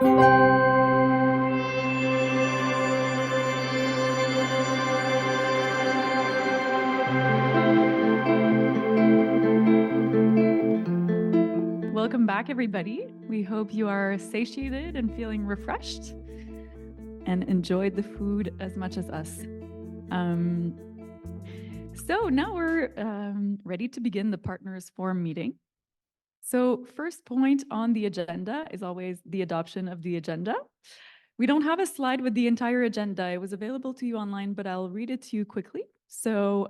Welcome back, everybody. We hope you are satiated and feeling refreshed and enjoyed the food as much as us. So now we're ready to begin the Partners Forum meeting. So first point on the agenda is always the adoption of the agenda. We don't have a slide with the entire agenda. It was available to you online, but I'll read it to you quickly. So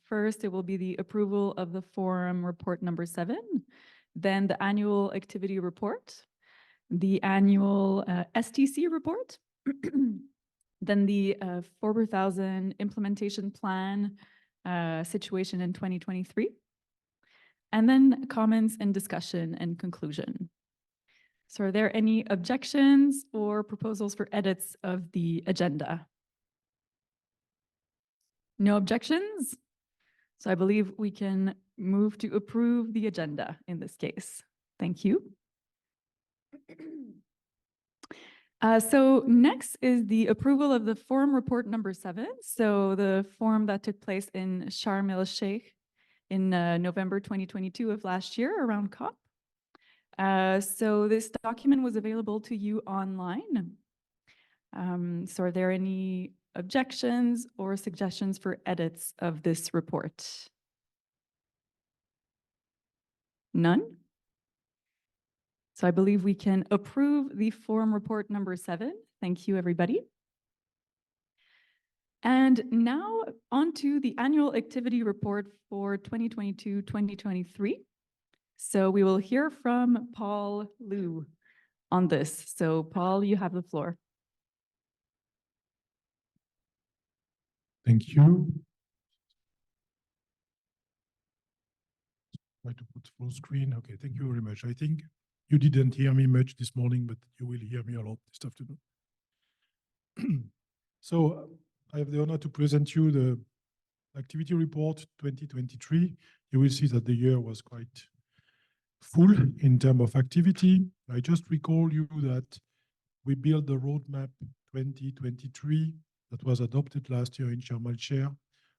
first, it will be the approval of the forum report number 7, then the annual activity report, the annual STC report, then the 4,000 implementation plan situation in 2023, and then comments and discussion and conclusion. So are there any objections or proposals for edits of the agenda? No objections? So I believe we can move to approve the agenda in this case. Thank you. So next is the approval of the forum report number 7. So the forum that took place in Sharm el-Sheikh in November 2022 of last year around COP. So this document was available to you online. So are there any objections or suggestions for edits of this report? None? So I believe we can approve the forum report number 7. Thank you, everybody. And now on to the annual activity report for 2022-2023. So we will hear from Paul Liu on this. So Paul, you have the floor. Thank you. Try to put full screen. Okay, thank you very much. I think you didn't hear me much this morning, but you will hear me a lot this afternoon. So I have the honor to present you the activity report 2023. You will see that the year was quite full in terms of activity. I just recall you that we built the roadmap 2023 that was adopted last year in Sharm el-Sheikh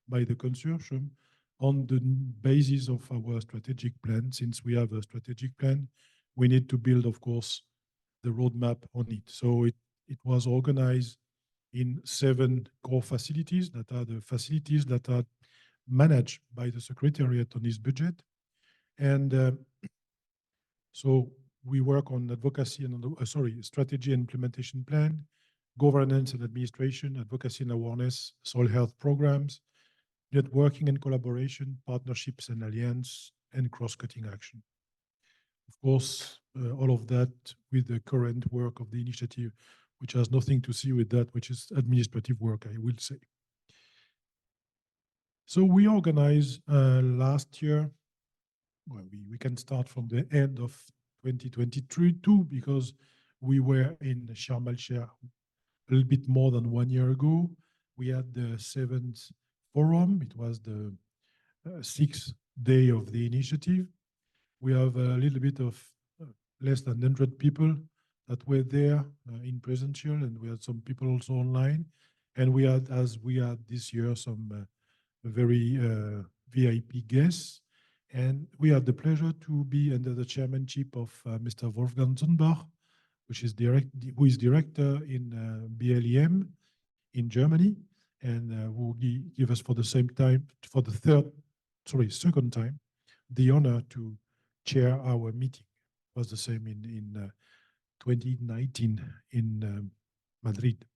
by the consortium on the basis of our strategic plan. Since we have a strategic plan, we need to build, of course, the roadmap on it. So it was organized in 7 core facilities that are the facilities that are managed by the Secretariat on this budget. And so we work on advocacy and strategy and implementation plan, governance and administration, advocacy and awareness, soil health programs, networking and collaboration, partnerships and alliance, and cross-cutting action. Of course, all of that with the current work of the initiative, which has nothing to see with that, which is administrative work, I will say. So we organized last year, well, we can start from the end of 2023 too, because we were in Sharm el-Sheikh a little bit more than 1 year ago. We had the 7th forum. It was the 6th day of the initiative. We have a little bit of less than 100 people that were there in presential, and we had some people also online. And we had, as we had this year, some very VIP guests. And we had the pleasure to be under the chairmanship of Mr. Wolfgang Zunbach, who is director in BLEM in Germany, and who give us for the second time, the honor to chair our meeting. It was the same in 2019 in Madrid.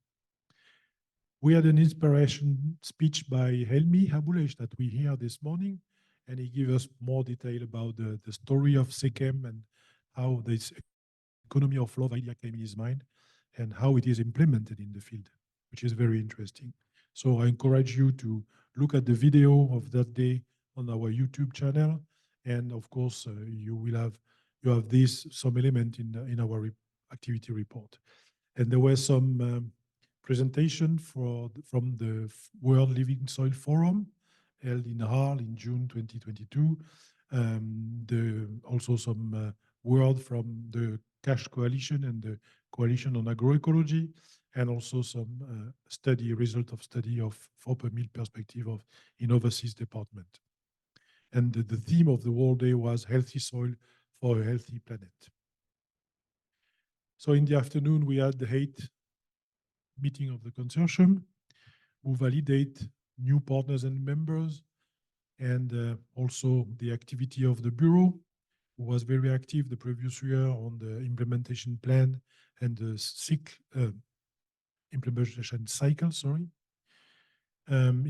We had an inspiration speech by Helmi Haboulesh that we hear this morning, and he gave us more detail about the story of SECEM and how this economy of love idea came in his mind and how it is implemented in the field, which is very interesting. So I encourage you to look at the video of that day on our YouTube channel, and of course you have some element in our activity report. And there were some presentation from the World Living Soil Forum held in Arles in June 2022. Also some word from the Cash Coalition and the coalition on agroecology, and also some result of study of for meal perspective of in overseas department. And the theme of the whole day was healthy soil for a healthy planet. So in the afternoon, we had the 8th meeting of the consortium, who validate new partners and members, and also the activity of the Bureau, who was very active the previous year on the implementation plan and the implementation cycle, sorry.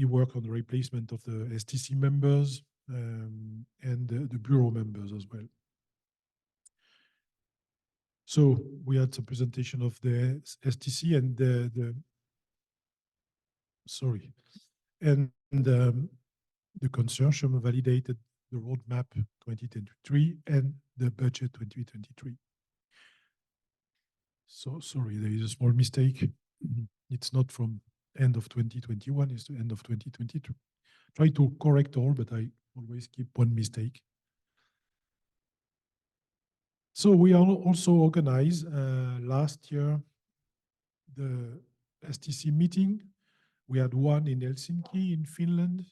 He worked on the replacement of the STC members and the Bureau members as well. So we had some presentation of the STC and the consortium validated the roadmap 2023 and the budget 2023. So sorry, there is a small mistake. It's not from end of 2021, it's the end of 2022. Try to correct all, but I always keep one mistake. So we also organized last year the STC meeting. We had one in Helsinki in Finland.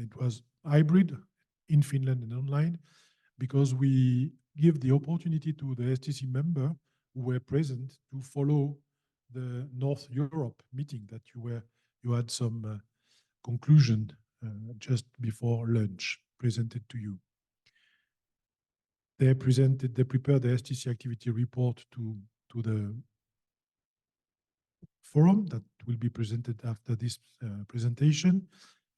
It was hybrid in Finland and online, because we give the opportunity to the STC member who were present to follow the North Europe meeting that you had some conclusion just before lunch presented to you. They prepared the STC activity report to the forum that will be presented after this presentation.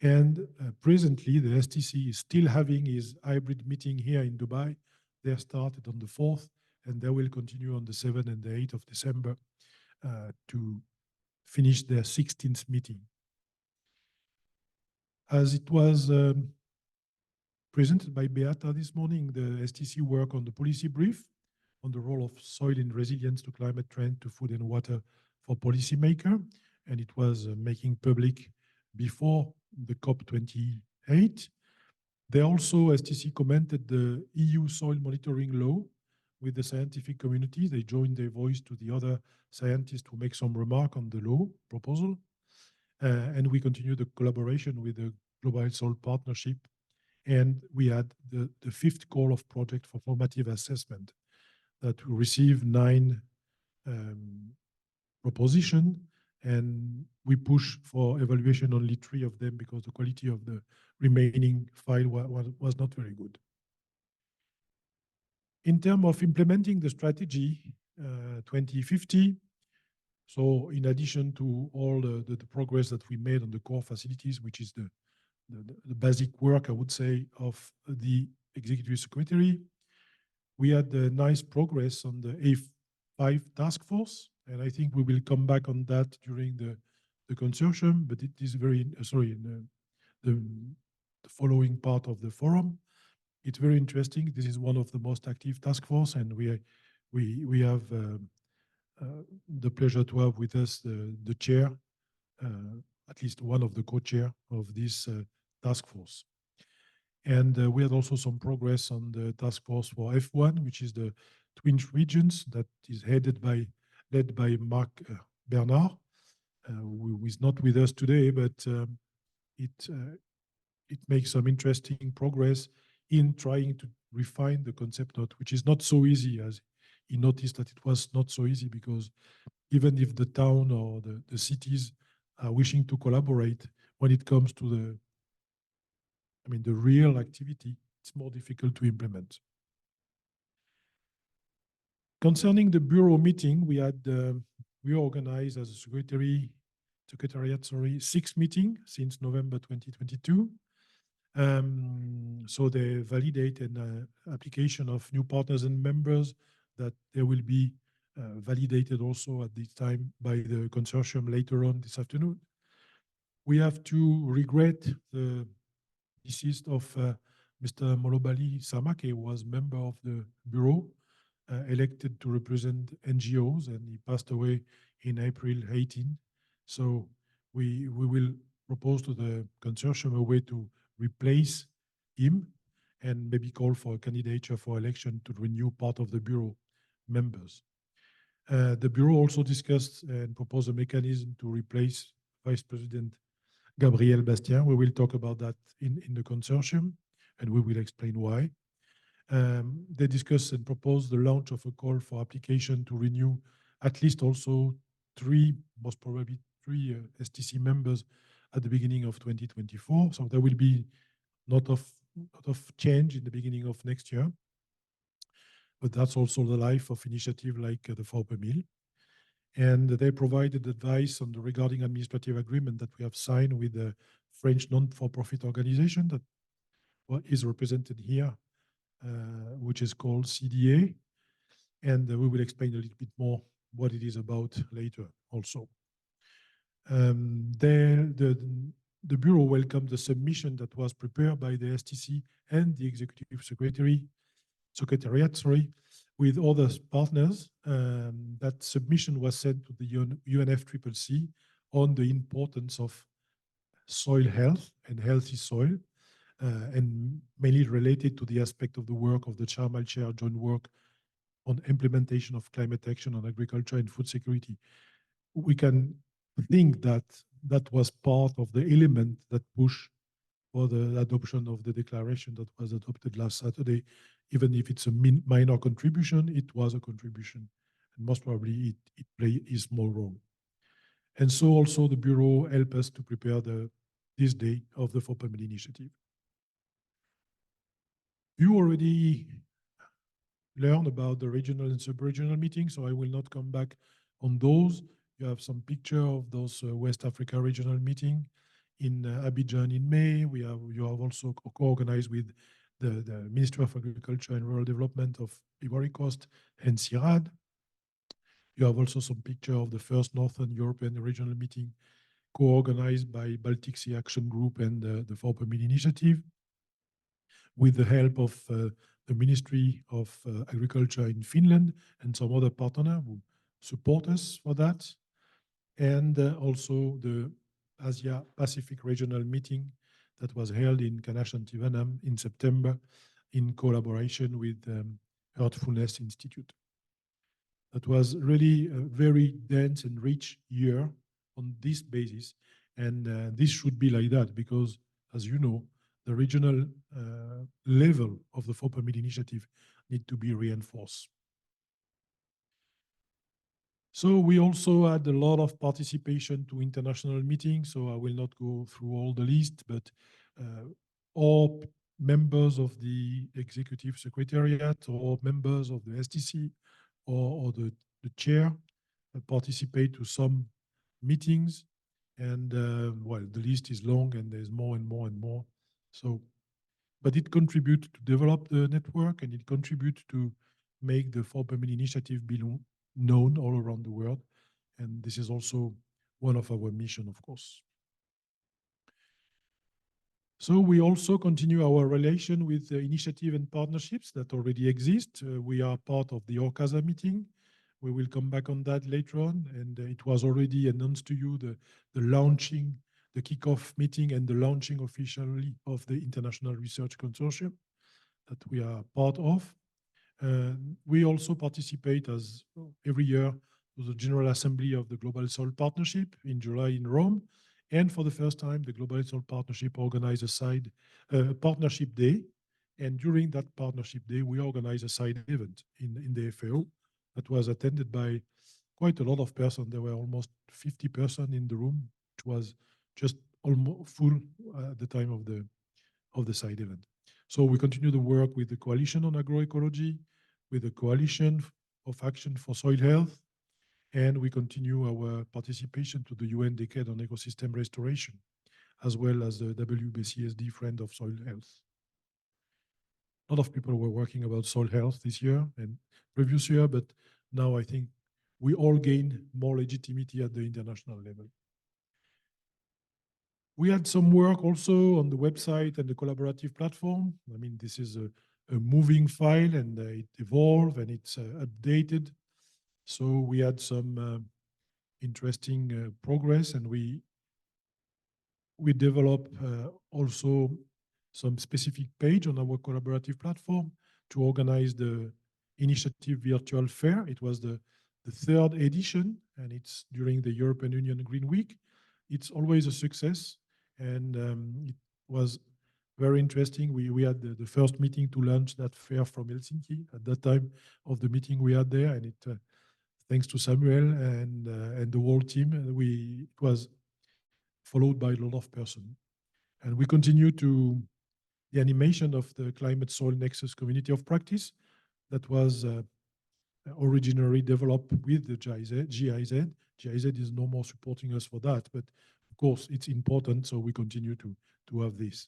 And presently, the STC is still having his hybrid meeting here in Dubai. They started on the 4th, and they will continue on the 7th and the 8th of December to finish their 16th meeting. As it was presented by Beata this morning, the STC work on the policy brief on the role of soil in resilience to climate trend to food and water for policymaker, and it was making public before the COP28. They also, STC commented the EU soil monitoring law with the scientific community. They joined their voice to the other scientists to make some remark on the law proposal. And we continue the collaboration with the Global Soil Partnership. And we had the 5th call of project for formative assessment that we received 9 propositions, and we push for evaluation only 3 of them because the quality of the remaining file was not very good. In terms of implementing the strategy 2050, so in addition to all the progress that we made on the core facilities, which is the basic work, I would say, of the Executive Secretary, we had a nice progress on the A5 task force, and I think we will come back on that during the consortium, but it is very, in the following part of the forum. It's very interesting. This is one of the most active task force, and we have the pleasure to have with us the chair, at least one of the co-chair of this task force. And we had also some progress on the task force for F1, which is the twin regions that is led by Marc Bernard, who is not with us today, but it makes some interesting progress in trying to refine the concept note, which is not so easy, as he noticed that it was not so easy, because even if the town or the cities are wishing to collaborate, when it comes to the real activity, it's more difficult to implement. Concerning the Bureau meeting, we organized as a secretariat, 6 meetings since November 2022. So they validate an application of new partners and members that they will be validated also at this time by the consortium later on this afternoon. We have to regret the deceased of Mr. Molobali Samake, who was member of the Bureau, elected to represent NGOs, and he passed away in April 18. So we will propose to the consortium a way to replace him and maybe call for a candidature for election to renew part of the Bureau members. The Bureau also discussed and proposed a mechanism to replace Vice President Gabriel Bastien. We will talk about that in the consortium, and we will explain why. They discussed and proposed the launch of a call for application to renew at least also most probably three STC members at the beginning of 2024. So there will be lot of change in the beginning of next year. But that's also the life of initiative like the 4 per mil. And they provided advice on the regarding administrative agreement that we have signed with the French non-for-profit organization that is represented here, which is called CDA. And we will explain a little bit more what it is about later also. The Bureau welcomed the submission that was prepared by the STC and the Executive Secretariat, with other partners. That submission was sent to the UNFCCC on the importance of soil health and healthy soil, and mainly related to the aspect of the work of the Charmal Chair joint work on implementation of climate action on agriculture and food security. We can think that that was part of the element that pushed for the adoption of the declaration that was adopted last Saturday. Even if it's a minor contribution, it was a contribution. And most probably it played a small role. And so also the Bureau helped us to prepare this day of the 4 per mil initiative. You already learned about the regional and sub-regional meetings, so I will not come back on those. You have some picture of those West Africa regional meeting in Abidjan in May. You have also co-organized with the Ministry of Agriculture and Rural Development of Ivory Coast and CIRAD. You have also some picture of the first Northern European regional meeting co-organized by Baltic Sea Action Group and the 4 per mil initiative, with the help of the Ministry of Agriculture in Finland and some other partners who support us for that. And also the Asia Pacific regional meeting that was held in Kanashantivanam in September in collaboration with Earthfulness Institute. That was really a very dense and rich year on this basis. And this should be like that because, as you know, the regional level of the 4 per mil initiative need to be reinforced. So we also had a lot of participation to international meetings, so I will not go through all the list, but all members of the Executive Secretariat or members of the STC or the chair participate to some meetings. And well, the list is long and there's more and more and more. So, but it contributes to develop the network and it contributes to make the 4 per mil initiative be known all around the world. And this is also one of our mission, of course. So we also continue our relation with the initiative and partnerships that already exist. We are part of the ORCASA meeting. We will come back on that later on. And it was already announced to you the launching, the kickoff meeting and the launching officially of the International Research Consortium that we are part of. We also participate as every year to the General Assembly of the Global Soil Partnership in July in Rome. And for the first time, the Global Soil Partnership organized a partnership day. And during that partnership day, we organized a side event in the FAO that was attended by quite a lot of persons. There were almost 50 persons in the room, which was just almost full at the time of the side event. So we continue the work with the Coalition on Agroecology, with the Coalition of Action for Soil Health, and we continue our participation to the UN Decade on Ecosystem Restoration, as well as the WBCSD Friend of Soil Health. A lot of people were working about soil health this year and previous year, but now I think we all gain more legitimacy at the international level. We had some work also on the website and the collaborative platform. I mean, this is a moving file and it evolved and it's updated. So we had some interesting progress and we developed also some specific page on our collaborative platform to organize the initiative virtual fair. It was the the third edition, and it's during the European Union Green Week. It's always a success, and it was very interesting. We had the first meeting to launch that fair from Helsinki at that time of the meeting we had there, and it thanks to Samuel and the whole team, it was followed by a lot of persons. And we continue to the animation of the Climate Soil Nexus Community of Practice that was originally developed with the GIZ. GIZ is no more supporting us for that, but of course it's important, so we continue to have this.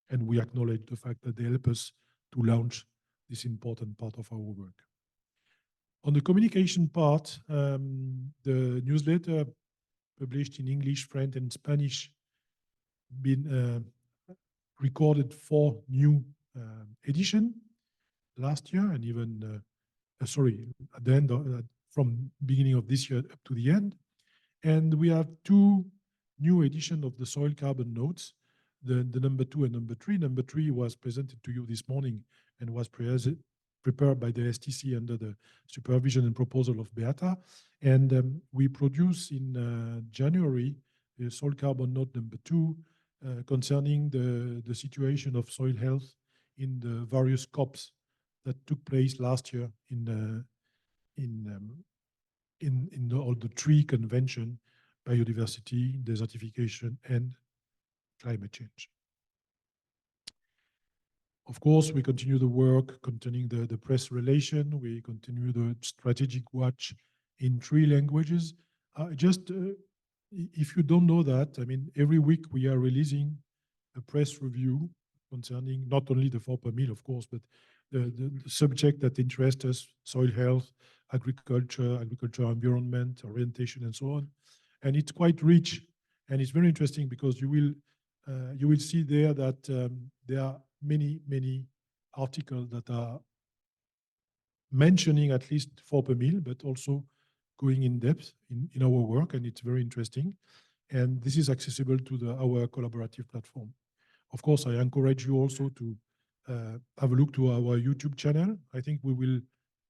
And we acknowledge the fact that they help us to launch this important part of our work. On the communication part, the newsletter published in English, French, and Spanish been recorded 4 new edition last year, and even at the end from beginning of this year up to the end. And we have 2 new edition of the soil carbon notes, the number 2 and number 3. Number 3 was presented to you this morning and was prepared by the STC under the supervision and proposal of Beata. And we produce in January the soil carbon note number 2 concerning the situation of soil health in the various COPs that took place last year in all the 3 convention: biodiversity, desertification, and climate change. Of course, we continue the work concerning the press relation. We continue the strategic watch in 3 languages. If you don't know that, I mean, every week we are releasing a press review concerning not only the 4 per mil, of course, but the subject that interests us: soil health, agriculture, environment, orientation, and so on. And it's quite rich, and it's very interesting because you will see there that there are many articles that are mentioning at least 4 per mil, but also going in depth in our work, and it's very interesting. And this is accessible to our collaborative platform. Of course, I encourage you also to have a look to our YouTube channel. I think we will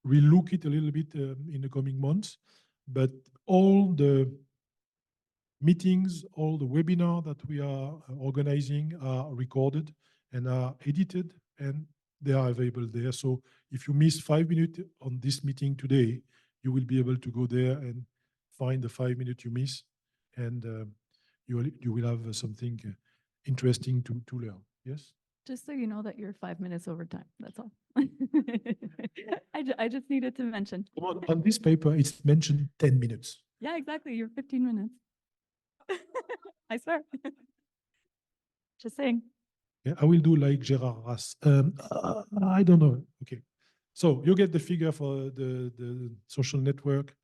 relook it a little bit in the coming months, but all the meetings, all the webinars that we are organizing are recorded and are edited, and they are available there. So if you miss 5 minutes on this meeting today, you will be able to go there and find the 5 minutes you miss, and you will have something interesting to learn. Yes? Just so you know that you're 5 minutes over time, that's all. I just needed to mention. On this paper, it's mentioned 10 minutes. Yeah, exactly. You're 15 minutes. I swear. Just saying. Yeah, I will do like Gérard Ras. I don't know. Okay. So you get the figure for the social network.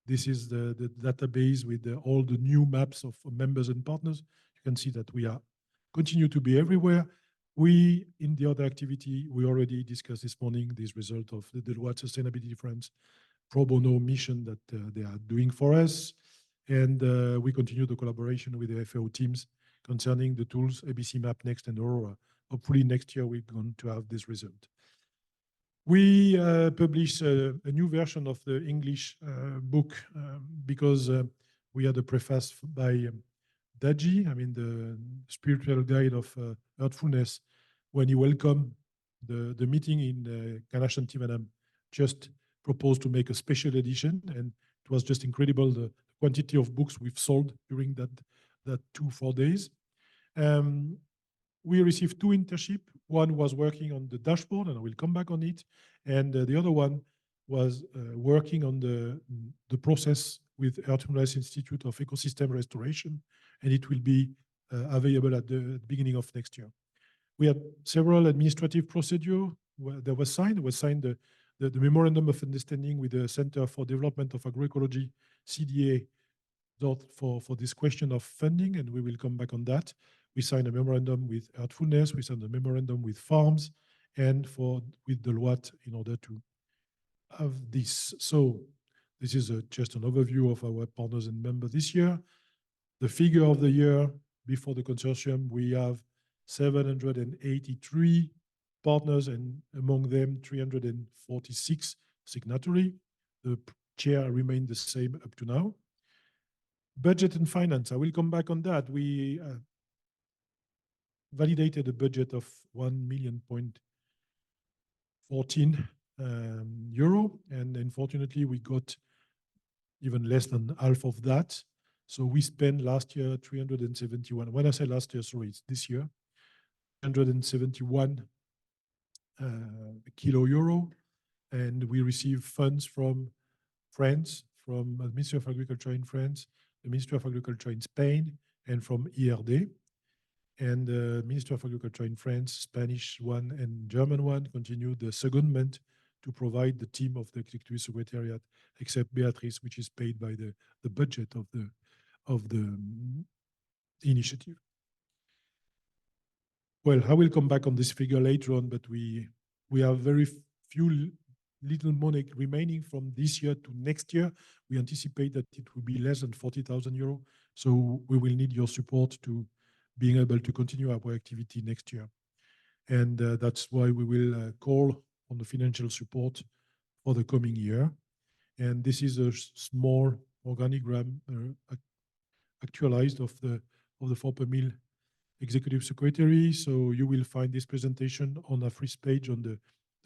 This is the database with all the new maps of members and partners. You can see that we are continue to be everywhere. We, in the other activity, we already discussed this morning this result of the Deloitte Sustainability France pro bono mission that they are doing for us. And we continue the collaboration with the FAO teams concerning the tools ABC Map Next and Aurora. Hopefully next year we're going to have this result. We published a new version of the English book because we had a preface by Daji, I mean the spiritual guide of Earthfulness, when he welcomed the meeting in Kanashanti Madam, just proposed to make a special edition, and it was just incredible the quantity of books we've sold during that 2-4 days. We received 2 internships. One was working on the dashboard, and I will come back on it. And the other one was working on the process with Earthfulness Institute of Ecosystem Restoration, and it will be available at the beginning of next year. We had several administrative procedures that were signed. The Memorandum of Understanding with the Center for Development of Agroecology, CDA, for this question of funding, and we will come back on that. We signed a memorandum with Earthfulness, we signed a memorandum with farms, and with Deloitte in order to have this. So this is just an overview of our partners and members this year. The figure of the year before the consortium, we have 783 partners, and among them 346 signatories. The chair remained the same up to now. Budget and finance, I will come back on that. We validated a budget of 1,000,014 euro, and unfortunately we got even less than half of that. So we spent last year 371. When I say last year, sorry, it's this year, 171 kilo euro, and we received funds from France, from the Ministry of Agriculture in France, the Ministry of Agriculture in Spain, and from ERD. And the Ministry of Agriculture in France, Spanish one and German one, continued the secondment to provide the team of the Executive Secretariat, except Beatrice, which is paid by the budget of the initiative. Well, I will come back on this figure later on, but we have very few little money remaining from this year to next year. We anticipate that it will be less than 40,000 euros. So we will need your support to being able to continue our activity next year. And that's why we will call on the financial support for the coming year. And this is a small organigram actualized of the 4 per mil executive secretary. So you will find this presentation on a first page on the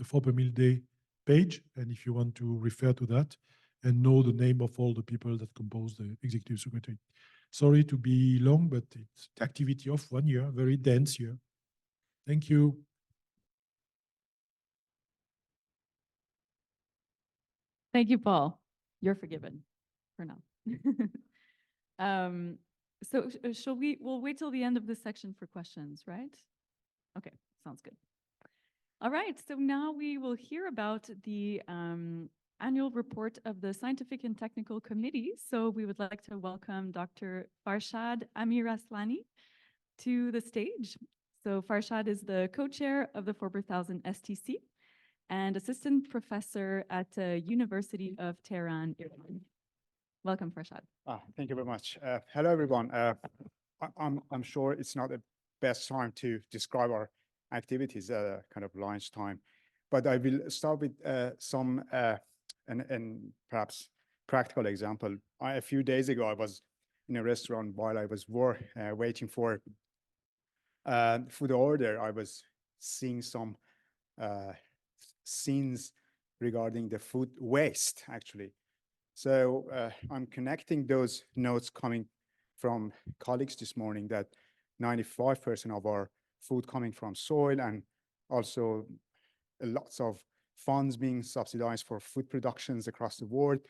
4 per mil day page. And if you want to refer to that and know the name of all the people that compose the executive secretary. Sorry to be long, but it's the activity of 1 year, very dense year. Thank you. Thank you, Paul. You're forgiven for now. So we'll wait till the end of this section for questions, right? Okay, sounds good. All right, so now we will hear about the annual report of the Scientific and Technical Committee. So we would like to welcome Dr. Farshad Amiraslani to the stage. So Farshad is the co-chair of the 4,000 STC and assistant professor at the University of Tehran, Iran. Welcome, Farshad. Thank you very much. Hello, everyone. I'm sure it's not the best time to describe our activities at kind of lunchtime, but I will start with some and perhaps practical example. A few days ago, I was in a restaurant while I was waiting for food order. I was seeing some scenes regarding the food waste, actually. So I'm connecting those notes coming from colleagues this morning that 95% of our food coming from soil, and also lots of funds being subsidized for food productions across the world.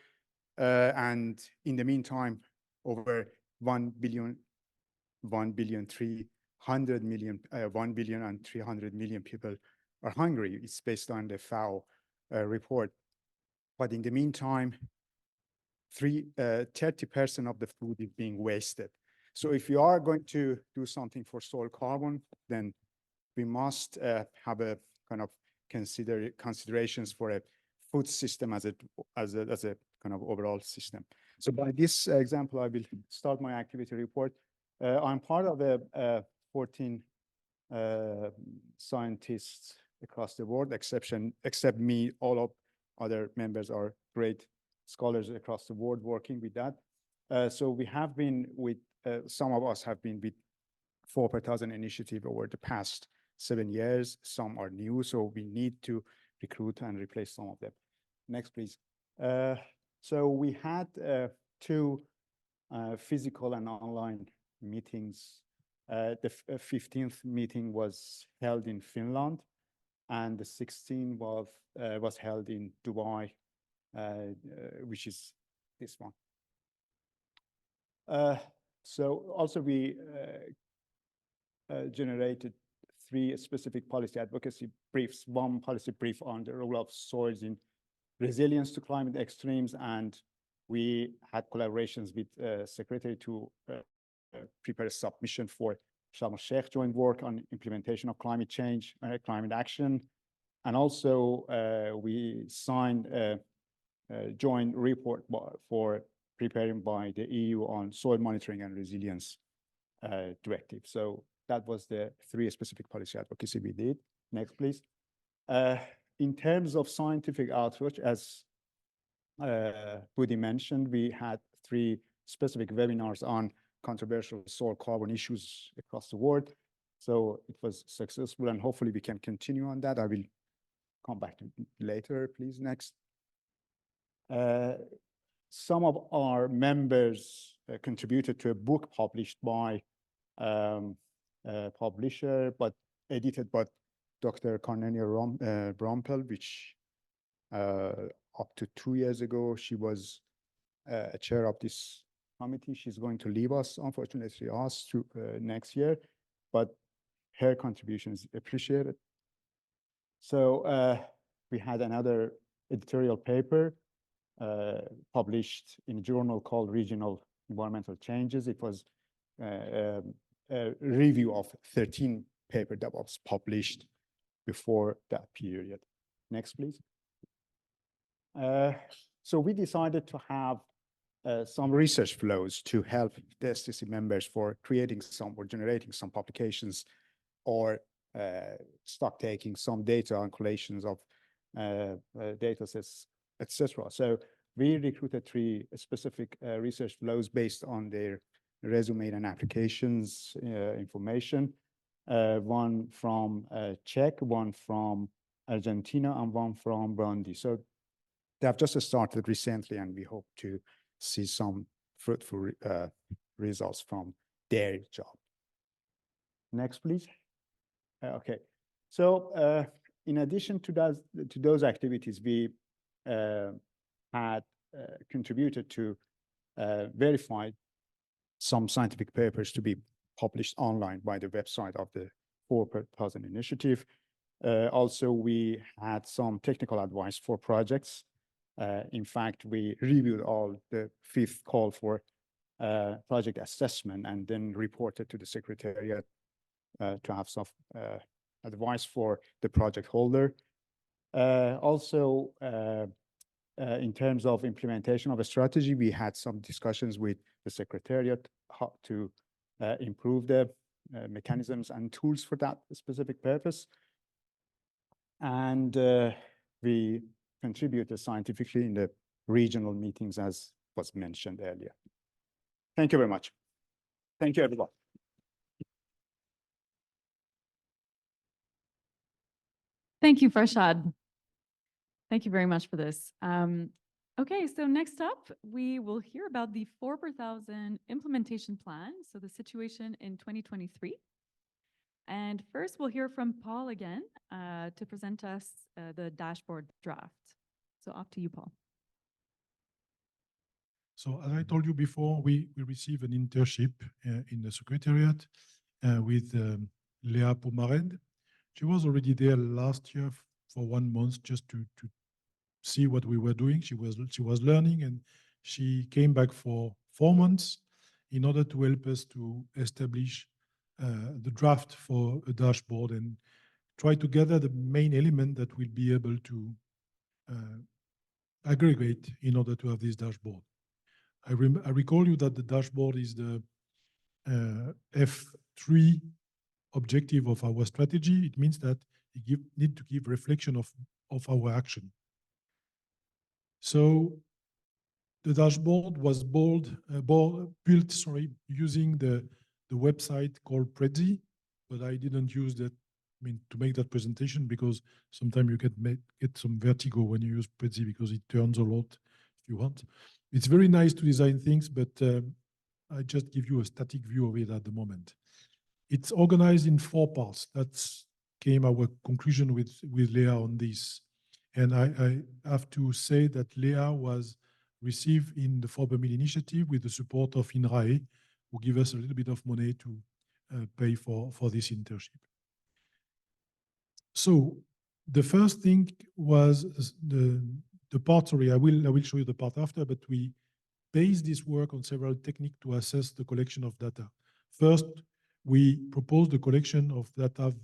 And in the meantime, over 1,300,000,000 people are hungry. It's based on the FAO report. But in the meantime, 30% of the food is being wasted. So if you are going to do something for soil carbon, then we must have a kind of considerations for a food system as a kind of overall system. So by this example, I will start my activity report. I'm part of 14 scientists across the world, except me. All of other members are great scholars across the world working with that. So we have been with, some of us have been with 4 per thousand initiative over the past 7 years. Some are new, so we need to recruit and replace some of them. Next, please. So we had 2 physical and online meetings. The 15th meeting was held in Finland, and the 16th was held in Dubai, which is this one. So also we generated 3 specific policy advocacy briefs. One policy brief on the role of soils in resilience to climate extremes, and we had collaborations with Secretary to prepare a submission for Sharm el-Sheikh joint work on implementation of climate change, climate action. And also we signed a joint report for preparing by the EU on soil monitoring and resilience directive. So that was the 3 specific policy advocacy we did. Next, please. In terms of scientific outreach, as Budi mentioned, we had 3 specific webinars on controversial soil carbon issues across the world. So it was successful, and hopefully we can continue on that. I will come back to later, please. Next. Some of our members contributed to a book published by publisher, but edited by Dr. Cornelia Brompel, which up to 2 years ago, she was a chair of this committee. She's going to leave us, unfortunately, next year, but her contribution is appreciated. So we had another editorial paper published in a journal called Regional Environmental Changes. It was a review of 13 papers that was published before that period. Next, please. So we decided to have some research flows to help the STC members for creating some or generating some publications or stock taking some data on collations of data sets, etc. So we recruited 3 specific research flows based on their resume and applications information. One from Czech, one from Argentina, and one from Burundi. So they have just started recently, and we hope to see some fruitful results from their job. Next, please. Okay. So in addition to those activities, we had contributed to verify some scientific papers to be published online by the website of the 4,000 initiative. Also, we had some technical advice for projects. In fact, we reviewed all the 5th call for project assessment and then reported to the Secretariat to have some advice for the project holder. Also, in terms of implementation of a strategy, we had some discussions with the Secretariat how to improve the mechanisms and tools for that specific purpose. And we contributed scientifically in the regional meetings, as was mentioned earlier. Thank you very much. Thank you, everyone. Thank you, Farshad. Thank you very much for this. Okay, so next up, we will hear about the 4,000 implementation plan, so the situation in 2023. And first, we'll hear from Paul again to present us the dashboard draft. So off to you, Paul. So as I told you before, we received an internship in the Secretariat with Léa Pomarède. She was already there last year for 1 month just to see what we were doing. She was learning, and she came back for 4 months in order to help us to establish the draft for a dashboard and try to gather the main element that we'll be able to aggregate in order to have this dashboard. I recall you that the dashboard is the F3 objective of our strategy. It means that we need to give reflection of our action. So the dashboard was built using the website called Prezi, but I didn't use that to make that presentation because sometimes you get some vertigo when you use Prezi because it turns a lot if you want. It's very nice to design things, but I just give you a static view of it at the moment. It's organized in 4 parts. That's came our conclusion with Léa on this. And I have to say that Léa was received in the 4 Mil initiative with the support of INRAE, who give us a little bit of money to pay for this internship. So the first thing was the part, sorry, I will show you the part after, but we based this work on several techniques to assess the collection of data. First, we proposed the collection of data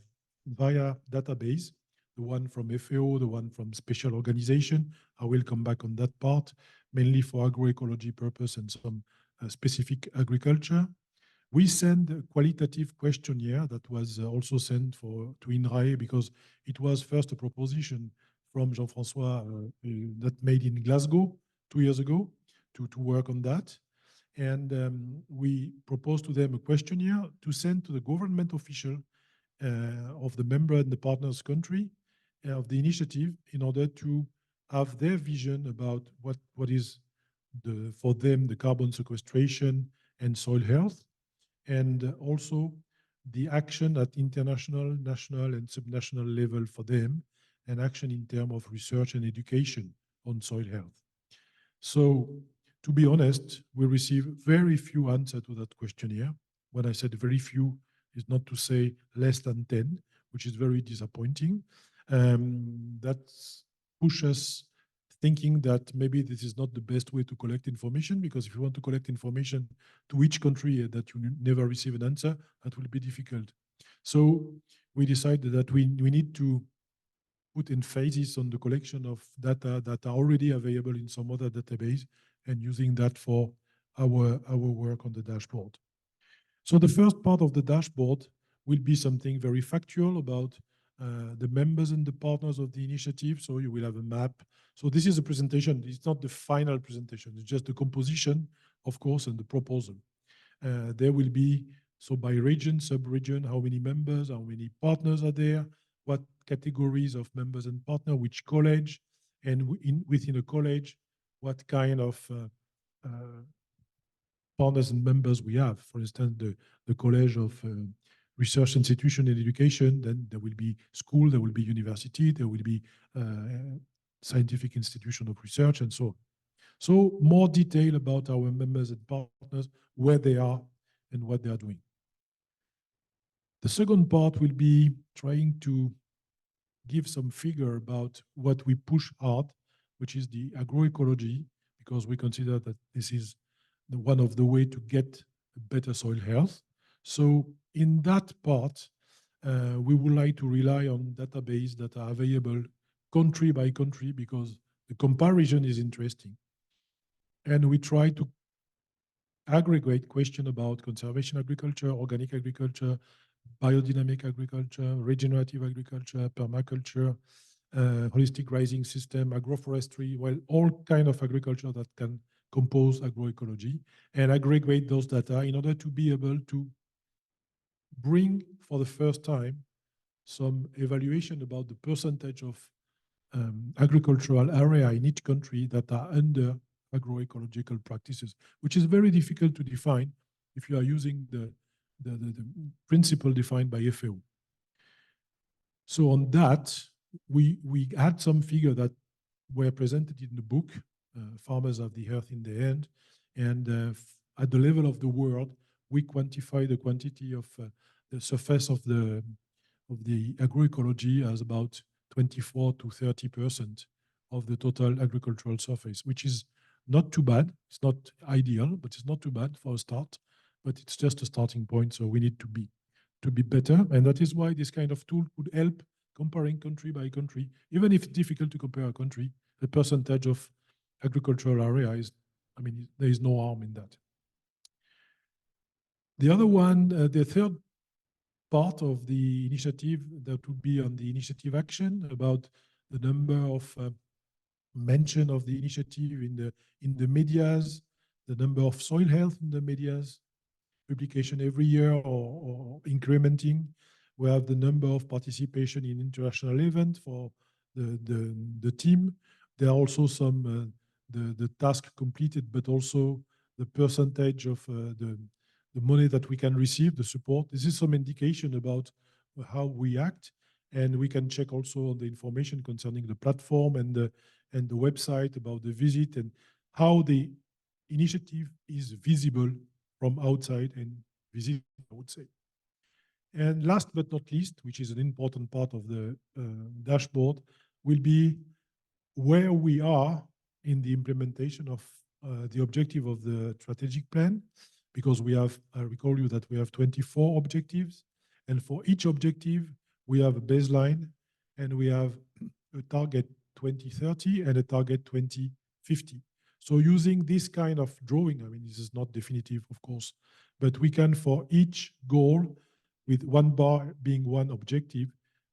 via database, the one from FAO, the one from special organization. I will come back on that part, mainly for agroecology purpose and some specific agriculture. We sent a qualitative questionnaire that was also sent to INRAE because it was first a proposition from Jean-François that made in Glasgow 2 years ago to work on that. And we proposed to them a questionnaire to send to the government official of the member and the partners country of the initiative in order to have their vision about what is for them the carbon sequestration and soil health, and also the action at international, national, and subnational level for them, and action in terms of research and education on soil health. So, to be honest, we receive very few answers to that questionnaire. When I said very few, is not to say less than 10, which is very disappointing. That pushes us thinking that maybe this is not the best way to collect information, because if you want to collect information to each country that you never receive an answer, that will be difficult. So we decided that we need to put emphasis on the collection of data that are already available in some other database and using that for our work on the dashboard. So the first part of the dashboard will be something very factual about the members and the partners of the initiative. So you will have a map. So this is a presentation. It's not the final presentation. It's just the composition, of course, and the proposal. There will be, so by region, sub-region, how many members, how many partners are there, what categories of members and partners, which college, and within a college, what kind of partners and members we have. For instance, the College of Research Institution and Education, then there will be school, there will be university, there will be scientific institution of research, and so on. So more detail about our members and partners, where they are and what they are doing. The second part will be trying to give some figure about what we push hard, which is the agroecology, because we consider that this is one of the way to get better soil health. So in that part, we would like to rely on database that are available country by country, because the comparison is interesting. And we try to aggregate question about conservation agriculture, organic agriculture, biodynamic agriculture, regenerative agriculture, permaculture, holistic grazing system, agroforestry, well, all kind of agriculture that can compose agroecology, and aggregate those data in order to be able to bring for the first time some evaluation about the percentage of agricultural area in each country that are under agroecological practices, which is very difficult to define if you are using the principle defined by FAO. So on that, we had some figure that were presented in the book, Farmers of the Earth in the End, and at the level of the world, we quantify the quantity of the surface of the agroecology as about 24 to 30% of the total agricultural surface, which is not too bad. It's not ideal, but it's not too bad for a start. But it's just a starting point, so we need to be better, and that is why this kind of tool could help comparing country by country, even if it's difficult to compare a country. The percentage of agricultural area is, I mean, there is no harm in that. The other one, the third part of the initiative, that would be on the initiative action, about the number of mention of the initiative in the medias, the number of soil health in the medias, publication every year or incrementing. We have the number of participation in international events for the team. There are also some the task completed, but also the percentage of the money that we can receive, the support. This is some indication about how we act, and we can check also on the information concerning the platform and the website about the visit and how the initiative is visible from outside and visible, I would say. And last but not least, which is an important part of the dashboard, will be where we are in the implementation of the objective of the strategic plan, because we have, I recall you that we have 24 objectives, and for each objective, we have a baseline, and we have a target 2030 and a target 2050. So using this kind of drawing, I mean, this is not definitive, of course, but we can, for each goal, with one bar being one objective,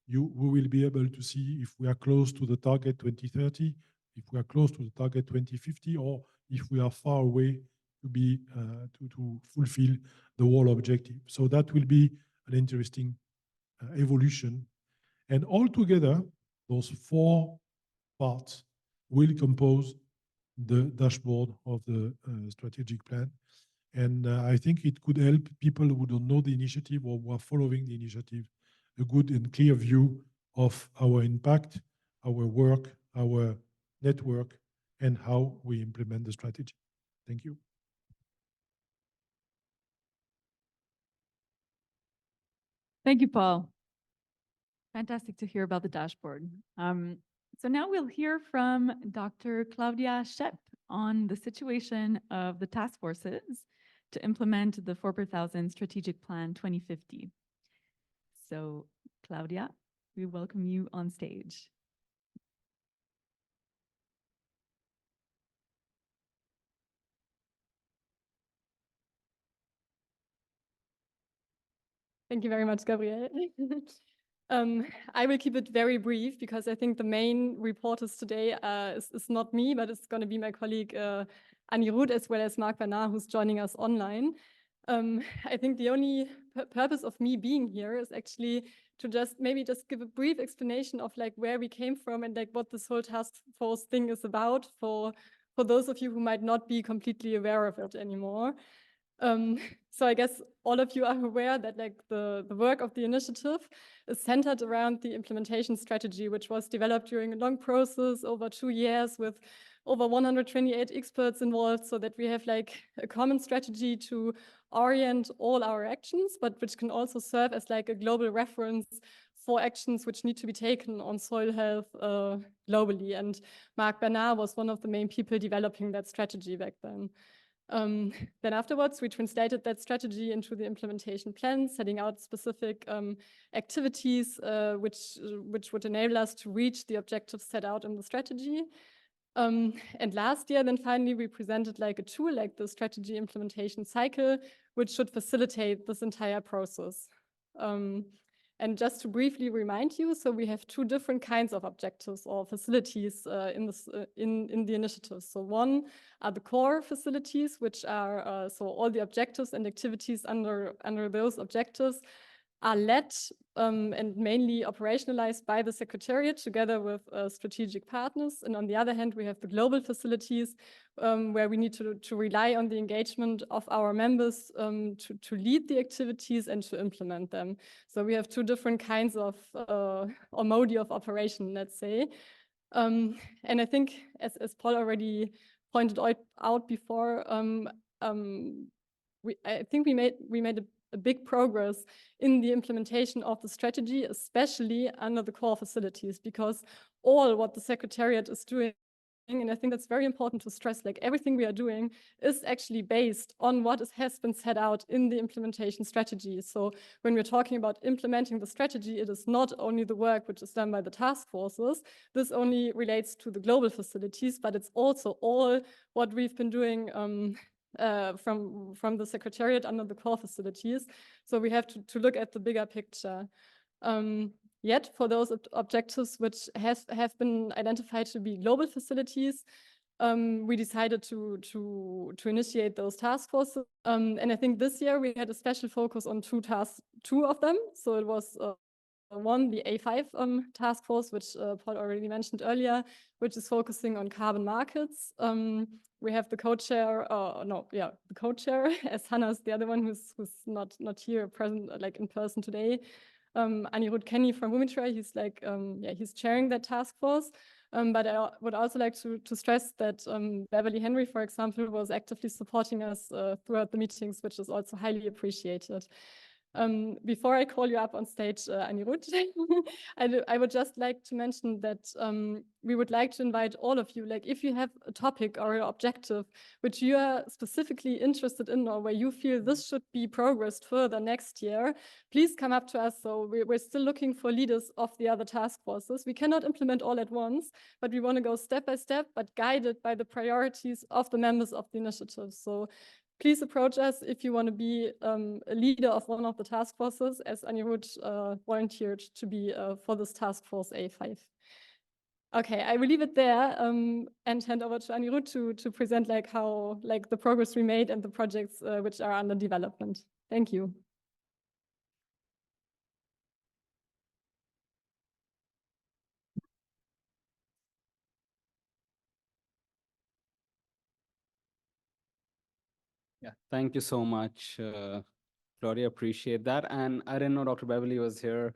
we will be able to see if we are close to the target 2030 if we are close to the target 2050, or if we are far away to be to fulfill the whole objective. So that will be an interesting evolution. And altogether, those 4 parts will compose the dashboard of the strategic plan. And I think it could help people who don't know the initiative or who are following the initiative a good and clear view of our impact, our work, our network, and how we implement the strategy. Thank you. Thank you, Paul. Fantastic to hear about the dashboard. So now we'll hear from Dr. Claudia Schepp on the situation of the task forces to implement the 4 per 1000 Strategic Plan 2050. So, Claudia, we welcome you on stage. Thank you very much, Gabrielle. I will keep it very brief because I think the main reporters today is not me, but it's going to be my colleague Anirudh as well as Marc Bernard, who's joining us online. I think the only purpose of me being here is actually to just give a brief explanation of like where we came from and like what this whole task force thing is about for those of you who might not be completely aware of it anymore. So I guess all of you are aware that like the work of the initiative is centered around the implementation strategy, which was developed during a long process over 2 years with over 128 experts involved, so that we have like a common strategy to orient all our actions, but which can also serve as like a global reference for actions which need to be taken on soil health globally. And Marc Bernard was one of the main people developing that strategy back then. Then afterwards, we translated that strategy into the implementation plan, setting out specific activities which would enable us to reach the objectives set out in the strategy. And last year, then finally, we presented like a tool, like the strategy implementation cycle, which should facilitate this entire process. And just to briefly remind you, so we have 2 different kinds of objectives or facilities in the initiative. So one are the core facilities, which are so all the objectives and activities under those objectives are led and mainly operationalized by the Secretariat together with strategic partners. And on the other hand, we have the global facilities where we need to rely on the engagement of our members to lead the activities and to implement them. So we have 2 different kinds of or modi of operation, let's say. And I think as Paul already pointed out before, I think we made a big progress in the implementation of the strategy, especially under the core facilities, because all what the Secretariat is doing, and I think that's very important to stress, like everything we are doing is actually based on what has been set out in the implementation strategy. So when we're talking about implementing the strategy, it is not only the work which is done by the task forces. This only relates to the global facilities, but it's also all what we've been doing from the Secretariat under the core facilities. So we have to look at the bigger picture. Yet for those objectives which have been identified to be global facilities, we decided to initiate those task forces. And I think this year we had a special focus on 2 of them. So it was one, the A5 task force, which Paul already mentioned earlier, which is focusing on carbon markets. We have the co-chair, the co-chair, as Hannah is the other one who's not here present, like in person today. Anirudh Kenny from Voluntary, he's like, he's chairing that task force. But I would also like to stress that Beverly Henry, for example, was actively supporting us throughout the meetings, which is also highly appreciated. Before I call you up on stage, Anirudh, I would just like to mention that we would like to invite all of you, like if you have a topic or an objective which you are specifically interested in or where you feel this should be progressed further next year, please come up to us. So we're still looking for leaders of the other task forces. We cannot implement all at once, but we want to go step by step, but guided by the priorities of the members of the initiative. So please approach us if you want to be a leader of one of the task forces, as Anirudh volunteered to be for this task force A5. Okay, I will leave it there and hand over to Anirudh to present like how like the progress we made and the projects which are under development. Thank you. Yeah, thank you so much, Gloria. Appreciate that. And I didn't know Dr. Beverly was here.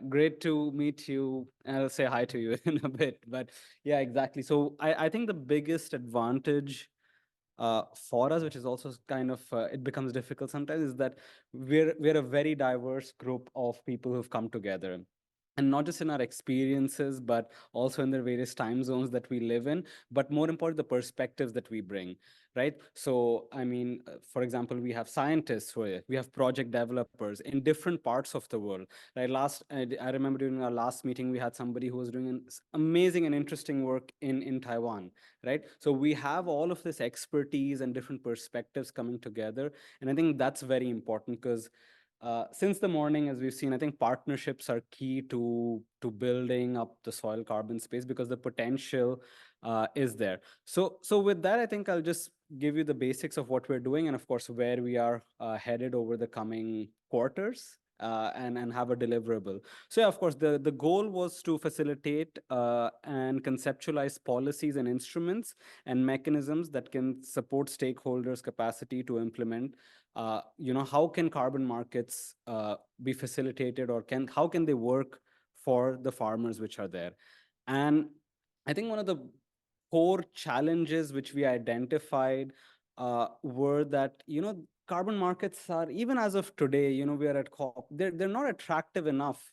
Great to meet you. And I'll say hi to you in a bit. But yeah, exactly. So I think the biggest advantage for us, which is also kind of it becomes difficult sometimes, is that we're a very diverse group of people who've come together. And not just in our experiences, but also in the various time zones that we live in, but more important, the perspectives that we bring, right? So, I mean, for example, we have scientists, we have project developers in different parts of the world. Like I remember during our last meeting, we had somebody who was doing an amazing and interesting work in Taiwan, right? So we have all of this expertise and different perspectives coming together. And I think that's very important because since the morning, as we've seen, I think partnerships are key to building up the soil carbon space because the potential is there. So with that, I think I'll just give you the basics of what we're doing and of course where we are headed over the coming quarters. And have a deliverable. So yeah, of course, the goal was to facilitate and conceptualize policies and instruments and mechanisms that can support stakeholders' capacity to implement. How can carbon markets be facilitated, or how can they work for the farmers which are there? And I think one of the core challenges which we identified were that carbon markets are, even as of today, we are at COP, they're not attractive enough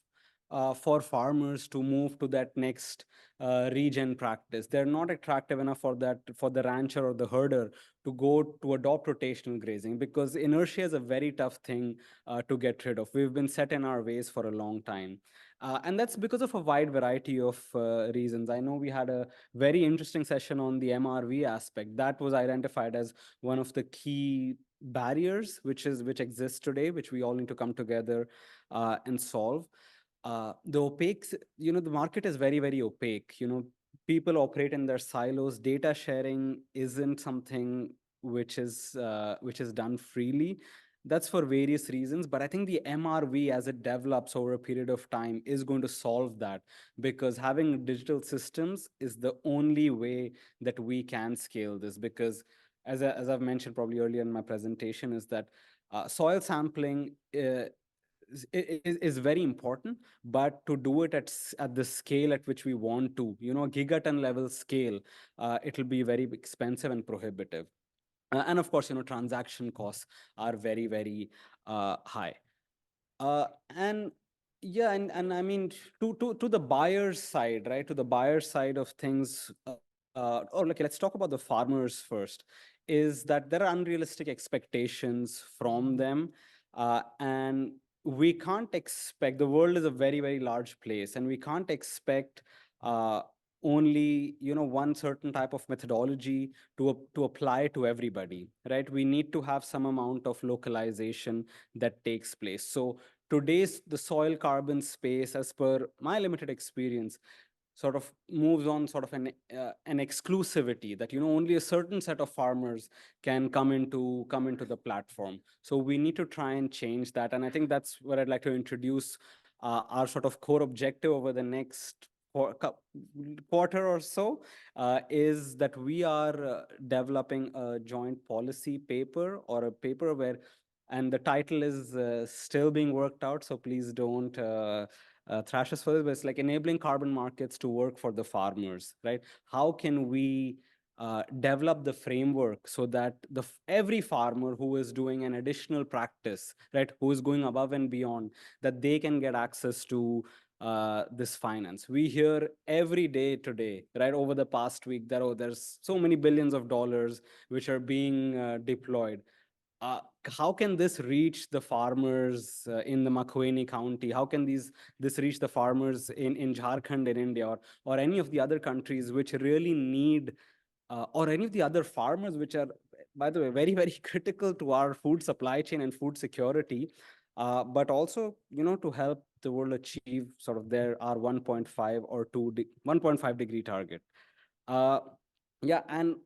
for farmers to move to that next regen practice. They're not attractive enough for the rancher or the herder to go to adopt rotational grazing because inertia is a very tough thing to get rid of. We've been set in our ways for a long time. And that's because of a wide variety of reasons. I know we had a very interesting session on the MRV aspect. That was identified as one of the key barriers which exists today, which we all need to come together and solve. The market is very, very opaque. People operate in their silos. Data sharing isn't something which is done freely. That's for various reasons, but I think the MRV, as it develops over a period of time, is going to solve that because having digital systems is the only way that we can scale this. Because as I've mentioned probably earlier in my presentation, is that soil sampling is very important, but to do it at the scale at which we want to, gigaton level scale, it'll be very expensive and prohibitive. And of course, transaction costs are very, very high. And yeah, and I mean, to the buyer's side, right? To the buyer's side of things, or okay, let's talk about the farmers first, is that there are unrealistic expectations from them. And we can't expect, the world is a very, very large place, and we can't expect only one certain type of methodology to apply to everybody, right? We need to have some amount of localization that takes place. So the soil carbon space, as per my limited experience, sort of moves on sort of an exclusivity that only a certain set of farmers can come into the platform. So we need to try and change that, and I think that's what I'd like to introduce our sort of core objective over the next quarter or so, is that we are developing a joint policy paper, or a paper where, and the title is still being worked out, so please don't thrash us for this, but it's like enabling carbon markets to work for the farmers, right? How can we develop the framework so that every farmer who is doing an additional practice, right, who is going above and beyond, that they can get access to this finance? We hear every day today, right, over the past week, that there's so many billions of dollars which are being deployed. How can this reach the farmers in the Makweni County? How can this reach the farmers in Jharkhand in India, or any of the other countries which really need, or any of the other farmers which are, by the way, very, very critical to our food supply chain and food security? but also, to help the world achieve sort of our 1.5 or 1.5 degree target. Yeah, and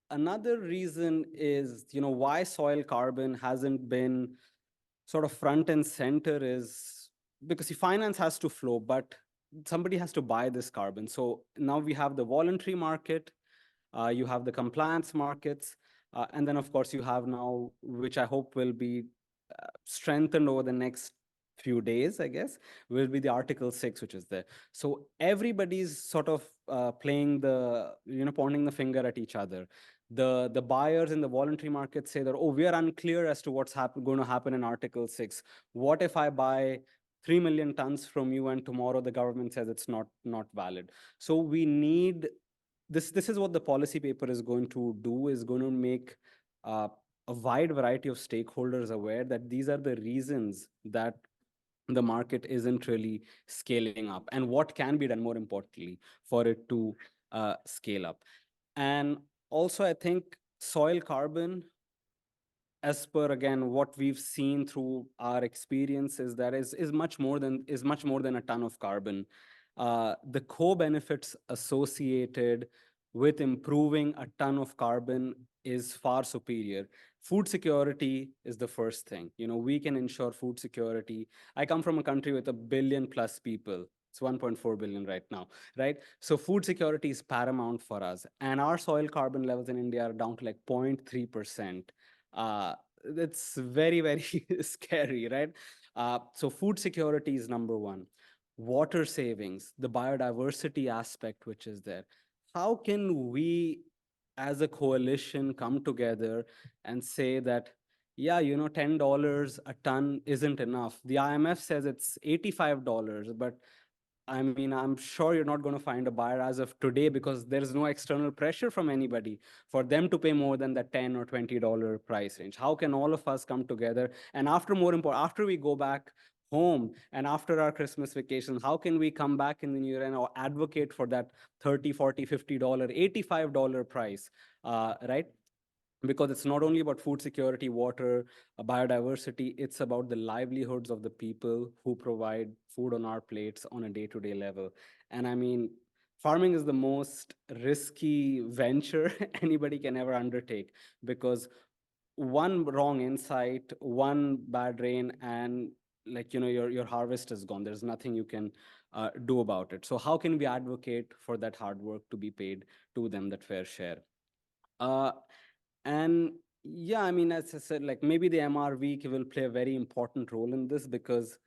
another reason is, why soil carbon hasn't been sort of front and center is because the finance has to flow, but somebody has to buy this carbon. So now we have the voluntary market, you have the compliance markets, and then of course you have now, which I hope will be strengthened over the next few days, I guess, will be the Article 6, which is there. So everybody's sort of playing pointing the finger at each other. The buyers in the voluntary market say that, oh, we are unclear as to what's going to happen in Article 6. What if I buy 3 million tons from you and tomorrow the government says it's not valid? So we need this is what the policy paper is going to do, is going to make a wide variety of stakeholders aware that these are the reasons that the market isn't really scaling up, and what can be done, more importantly, for it to scale up. And also, I think soil carbon, as per again what we've seen through our experiences, that is much more than a ton of carbon. The co-benefits associated with improving a ton of carbon is far superior. Food security is the first thing. We can ensure food security. I come from a country with 1 billion plus people. It's 1.4 billion right now, right? So food security is paramount for us. And our soil carbon levels in India are down to like 0.3%. It's very, very scary, right? So food security is number one. Water savings, the biodiversity aspect, which is there. How can we, as a coalition, come together and say that, yeah, $10 a ton isn't enough? The IMF says it's $85, but I mean, I'm sure you're not going to find a buyer as of today because there's no external pressure from anybody for them to pay more than that $10 or $20 price range. How can all of us come together? And after we go back home and after our Christmas vacation, how can we come back in the new year and advocate for that $30, $40, $50, $85 price, right? Because it's not only about food security, water, biodiversity, it's about the livelihoods of the people who provide food on our plates on a day-to-day level. And I mean, farming is the most risky venture anybody can ever undertake, because one wrong insight, one bad rain, and your harvest is gone. There's nothing you can do about it. So how can we advocate for that hard work to be paid to them, that fair share? And yeah, I mean, as I said, maybe the MR week will play a very important role in this, because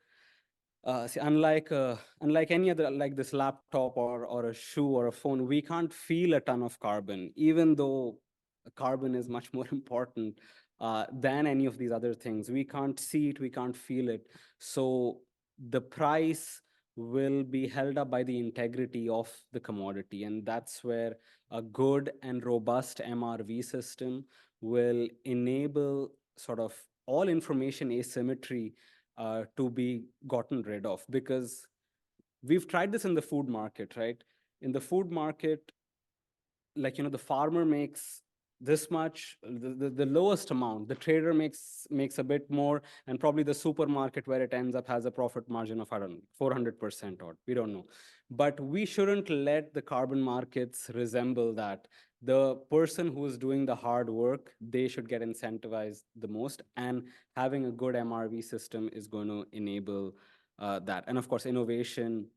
see, unlike any other, like this laptop or a shoe or a phone, we can't feel a ton of carbon, even though carbon is much more important than any of these other things. We can't see it, we can't feel it. So the price will be held up by the integrity of the commodity. And that's where a good and robust MRV system will enable sort of all information asymmetry to be gotten rid of. Because we've tried this in the food market, right? In the food market, the farmer makes this much, the lowest amount, the trader makes a bit more, and probably the supermarket where it ends up has a profit margin of, I don't know, 400%, or we don't know. But we shouldn't let the carbon markets resemble that. The person who is doing the hard work, they should get incentivized the most, and having a good MRV system is going to enable that. And of course, innovation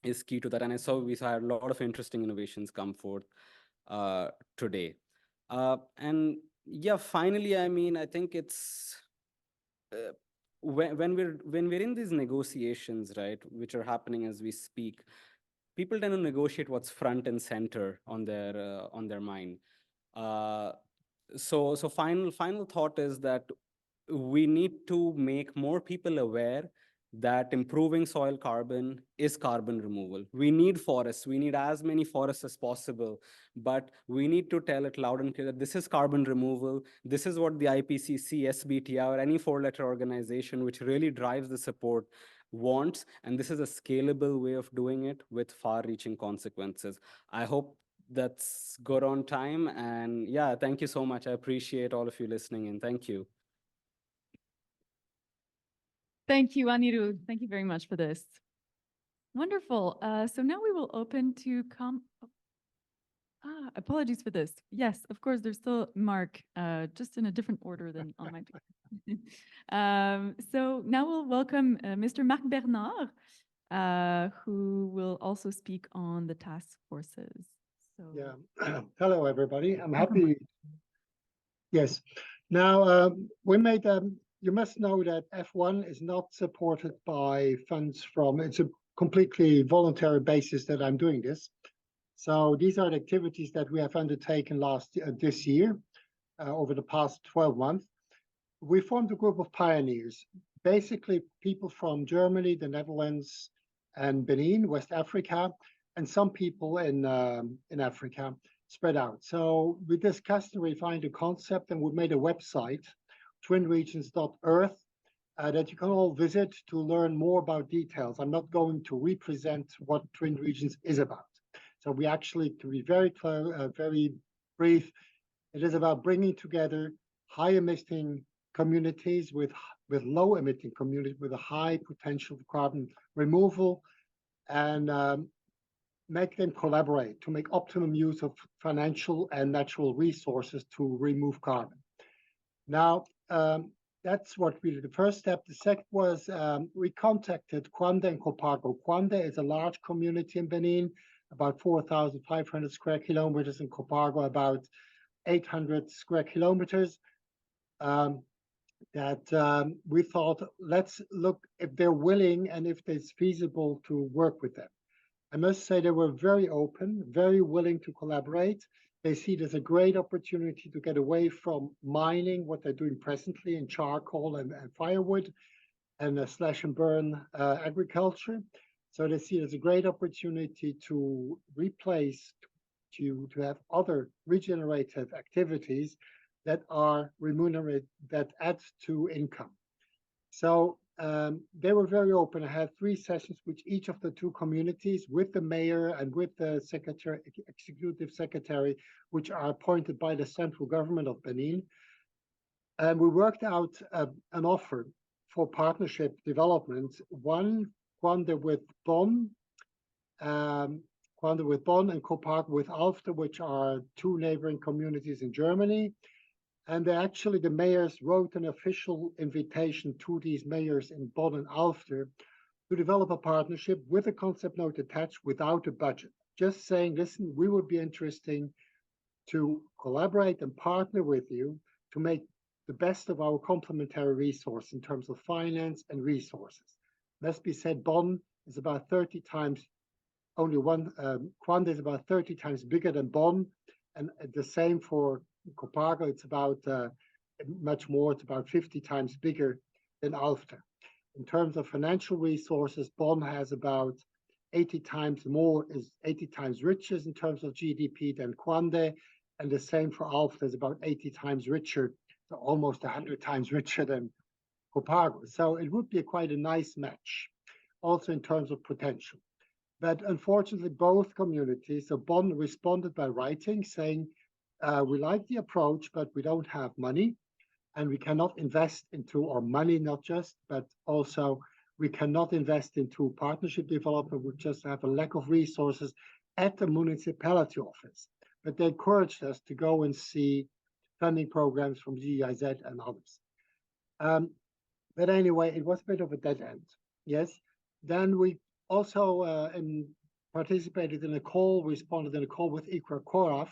is key to that. And we saw a lot of interesting innovations come forth today. And yeah, finally, I mean, I think it's when we're in these negotiations, right, which are happening as we speak, people tend to negotiate what's front and center on their mind. So final thought is that we need to make more people aware that improving soil carbon is carbon removal. We need forests. We need as many forests as possible, but we need to tell it loud and clear that this is carbon removal. This is what the IPCC, SBTi, or any four-letter organization which really drives the support wants, and this is a scalable way of doing it with far-reaching consequences. I hope that's good on time, and yeah, thank you so much. I appreciate all of you listening in. Thank you. Thank you, Anirudh. Thank you very much for this. Wonderful. So now we will open to apologies for this. Yes, of course, there's still Mark, just in a different order than on my So now we'll welcome Mr. Marc Bernard, who will also speak on the task forces. So Yeah. Hello, everybody. I'm welcome. happy. Yes. Now, we made, you must know that F1 is not supported by funds from, it's a completely voluntary basis that I'm doing this. So these are the activities that we have undertaken this year, over the past 12 months. We formed a group of pioneers, basically people from Germany, the Netherlands, and Benin, West Africa, and some people in Africa spread out. So we discussed and refined the concept, and we made a website, twinregions.earth, that you can all visit to learn more about details. I'm not going to represent what Twin Regions is about. So we actually, to be very clear, very brief, it is about bringing together high emitting communities with low emitting communities with a high potential for carbon removal, and make them collaborate to make optimum use of financial and natural resources to remove carbon. Now, that's what we did the first step. The second was we contacted Kwande and Kopago. Kwande is a large community in Benin, about 4,500 square kilometers, and Kopago about 800 square kilometers. That we thought, let's look if they're willing and if it's feasible to work with them. I must say they were very open, very willing to collaborate. They see it as a great opportunity to get away from mining, what they're doing presently in charcoal and firewood, and slash and burn agriculture. So they see it as a great opportunity to replace, to have other regenerative activities that are remunerated, that add to income. So they were very open. I had 3 sessions with each of the 2 communities, with the mayor and with the secretary, executive secretary, which are appointed by the central government of Benin. And we worked out an offer for partnership development. One, Kwande with Bonn, and Kopago with Alfter, which are 2 neighboring communities in Germany. And actually, the mayors wrote an official invitation to these mayors in Bonn and Alfter to develop a partnership with a concept note attached without a budget. Just saying, listen, we would be interested to collaborate and partner with you to make the best of our complementary resource in terms of finance and resources. Must be said, Bonn is about 30 times, Kwande is about 30 times bigger than Bonn, and the same for Kopago. It's about much more, it's about 50 times bigger than Alfter. In terms of financial resources, Bonn has about 80 times more, is 80 times richer in terms of GDP than Kwande, and the same for Alfter is about 80 times richer, so almost 100 times richer than Kopago. So it would be quite a nice match, also in terms of potential. But unfortunately, both communities, so Bonn responded by writing saying, we like the approach, but we don't have money, and we cannot invest into our money, not just, but also we cannot invest into partnership development. We just have a lack of resources at the municipality office. But they encouraged us to go and see funding programs from GIZ and others. But anyway, it was a bit of a dead end. Yes. Then we also participated in a call, responded in a call with ICRA Koraf,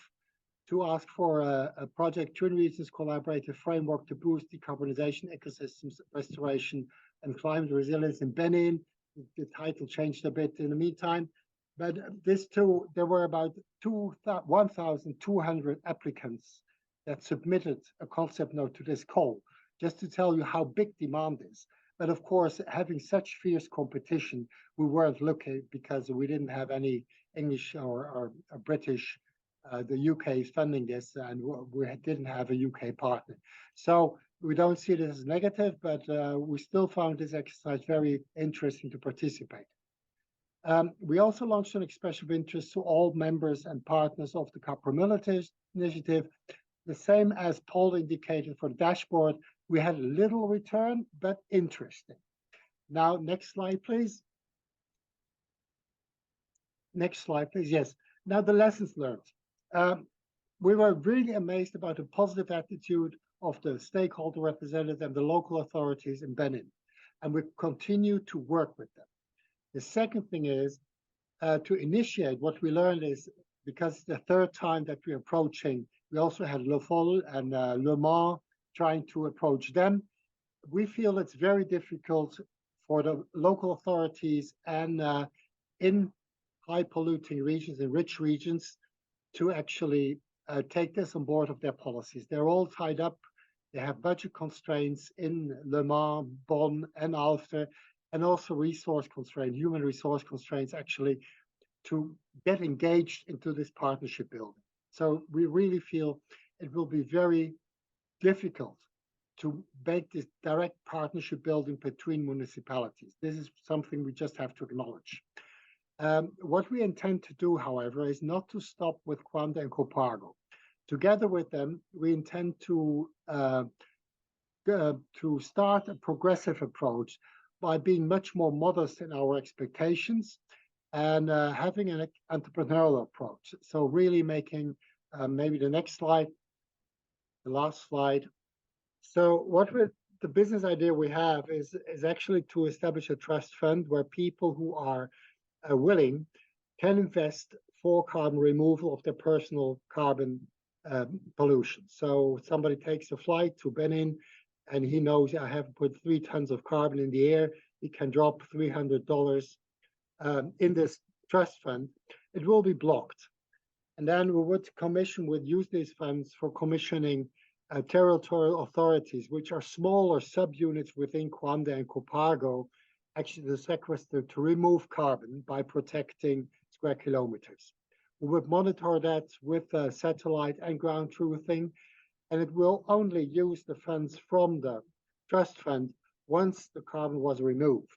to ask for a project, Twin Regions Collaborative Framework to boost decarbonization, ecosystems restoration, and climate resilience in Benin. The title changed a bit in the meantime, but there were about 1,200 applicants that submitted a concept note to this call, just to tell you how big demand is. But of course, having such fierce competition, we weren't lucky because we didn't have any English or British. The UK is funding this, and we didn't have a UK partner. So we don't see this as negative, but we still found this exercise very interesting to participate. We also launched an expression of interest to all members and partners of the Copromility Initiative. The same as Paul indicated for the dashboard, we had little return, but interesting. Now, next slide, please. Next slide, please. Yes. Now, the lessons learned. We were really amazed about the positive attitude of the stakeholder representatives and the local authorities in Benin, and we continue to work with them. The second thing is to initiate. What we learned is, because it's the third time that we're approaching, we also had Le Foll and Le Mans trying to approach them. We feel it's very difficult for the local authorities and in high polluting regions and rich regions to actually take this on board of their policies. They're all tied up. They have budget constraints in Le Mans, Bonn, and Alster, and also resource constraints, human resource constraints, actually, to get engaged into this partnership building. So we really feel it will be very difficult to make this direct partnership building between municipalities. This is something we just have to acknowledge. What we intend to do, however, is not to stop with Kwanda and Copago. Together with them, we intend to start a progressive approach by being much more modest in our expectations and having an entrepreneurial approach. So really making, maybe the next slide, the last slide. So the business idea we have is actually to establish a trust fund where people who are willing can invest for carbon removal of their personal carbon pollution. So somebody takes a flight to Benin and he knows I have put 3 tons of carbon in the air. He can drop $300 in this trust fund. It will be blocked. And then we would use these funds for commissioning territorial authorities, which are smaller subunits within Kwanda and Copago, actually the sequester to remove carbon by protecting square kilometers. We would monitor that with satellite and ground truthing, and it will only use the funds from the trust fund once the carbon was removed.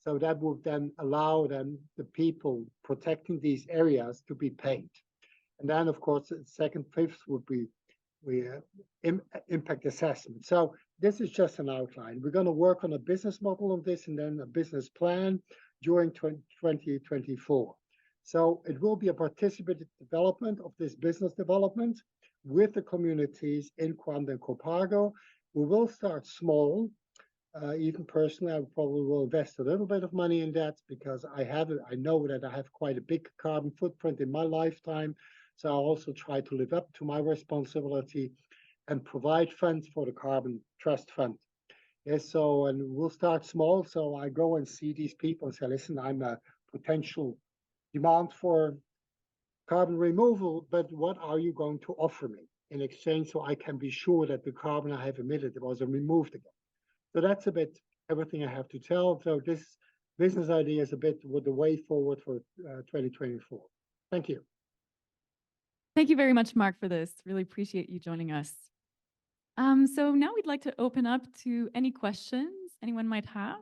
So that would then allow the people protecting these areas to be paid. And then, of course, the second fifth would be impact assessment. So this is just an outline. We're going to work on a business model on this and then a business plan during 2024. So it will be a participative development of this business development with the communities in Kwanda and Copago. We will start small. Even personally, I probably will invest a little bit of money in that because I know that I have quite a big carbon footprint in my lifetime. So I'll also try to live up to my responsibility and provide funds for the carbon trust fund. Yes, so, and we'll start small. So I go and see these people and say, listen, I'm a potential demand for carbon removal, but what are you going to offer me in exchange so I can be sure that the carbon I have emitted was removed again? So that's a bit everything I have to tell. So this business idea is a bit with the way forward for 2024. Thank you. Thank you very much, Mark, for this. Really appreciate you joining us. So now we'd like to open up to any questions anyone might have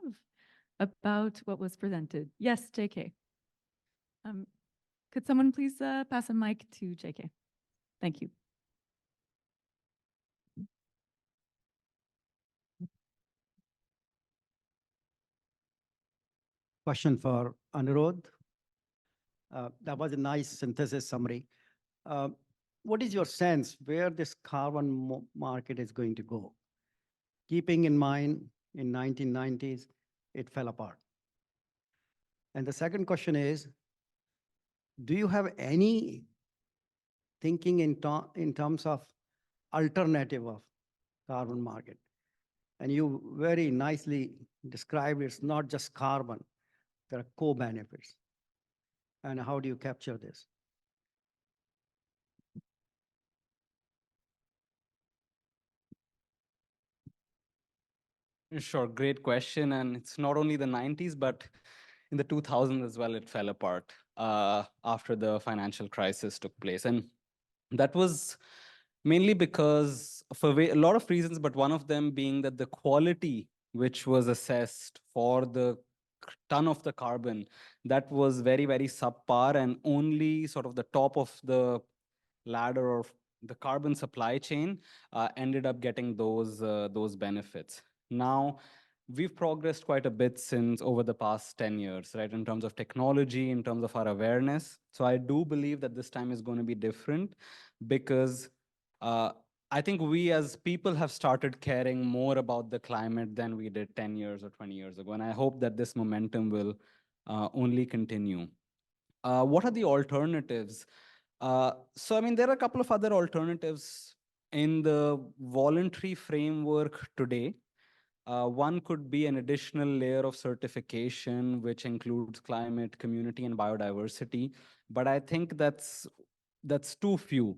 about what was presented. Yes, JK. Could someone please pass a mic to JK? Thank you. Question for Anirudh. That was a nice synthesis summary. What is your sense where this carbon market is going to go? Keeping in mind, in 1990s, it fell apart. And the second question is, do you have any thinking in terms of alternative of carbon market? And you very nicely described it's not just carbon, there are co-benefits. And how do you capture this? Sure, great question. And it's not only the 90s, but in the 2000s as well, it fell apart after the financial crisis took place. And that was mainly because for a lot of reasons, but one of them being that the quality which was assessed for the ton of the carbon, that was very, very subpar, and only sort of the top of the ladder of the carbon supply chain ended up getting those benefits. Now, we've progressed quite a bit since over the past 10 years, right? In terms of technology, in terms of our awareness. So I do believe that this time is going to be different because I think we as people have started caring more about the climate than we did 10 years or 20 years ago. And I hope that this momentum will only continue. What are the alternatives? So, I mean, there are a couple of other alternatives in the voluntary framework today. One could be an additional layer of certification, which includes climate, community, and biodiversity. But I think that's too few.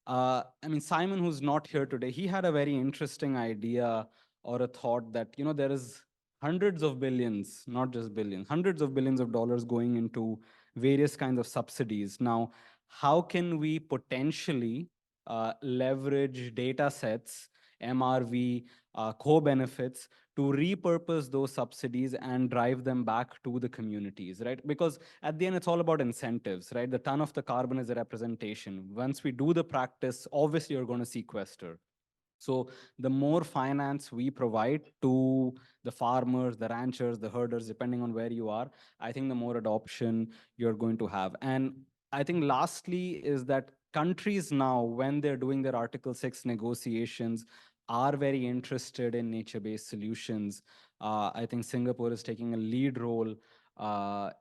I mean, Simon, who's not here today, he had a very interesting idea or a thought that, you know, there is hundreds of billions, not just billions, hundreds of billions of dollars going into various kinds of subsidies. Now, how can we potentially leverage data sets, MRV, co-benefits to repurpose those subsidies and drive them back to the communities, right? Because at the end, it's all about incentives, right? The ton of the carbon is a representation. Once we do the practice, obviously you're going to sequester. So the more finance we provide to the farmers, the ranchers, the herders, depending on where you are, I think the more adoption you're going to have. And I think lastly is that countries now, when they're doing their Article 6 negotiations, are very interested in nature-based solutions. I think Singapore is taking a lead role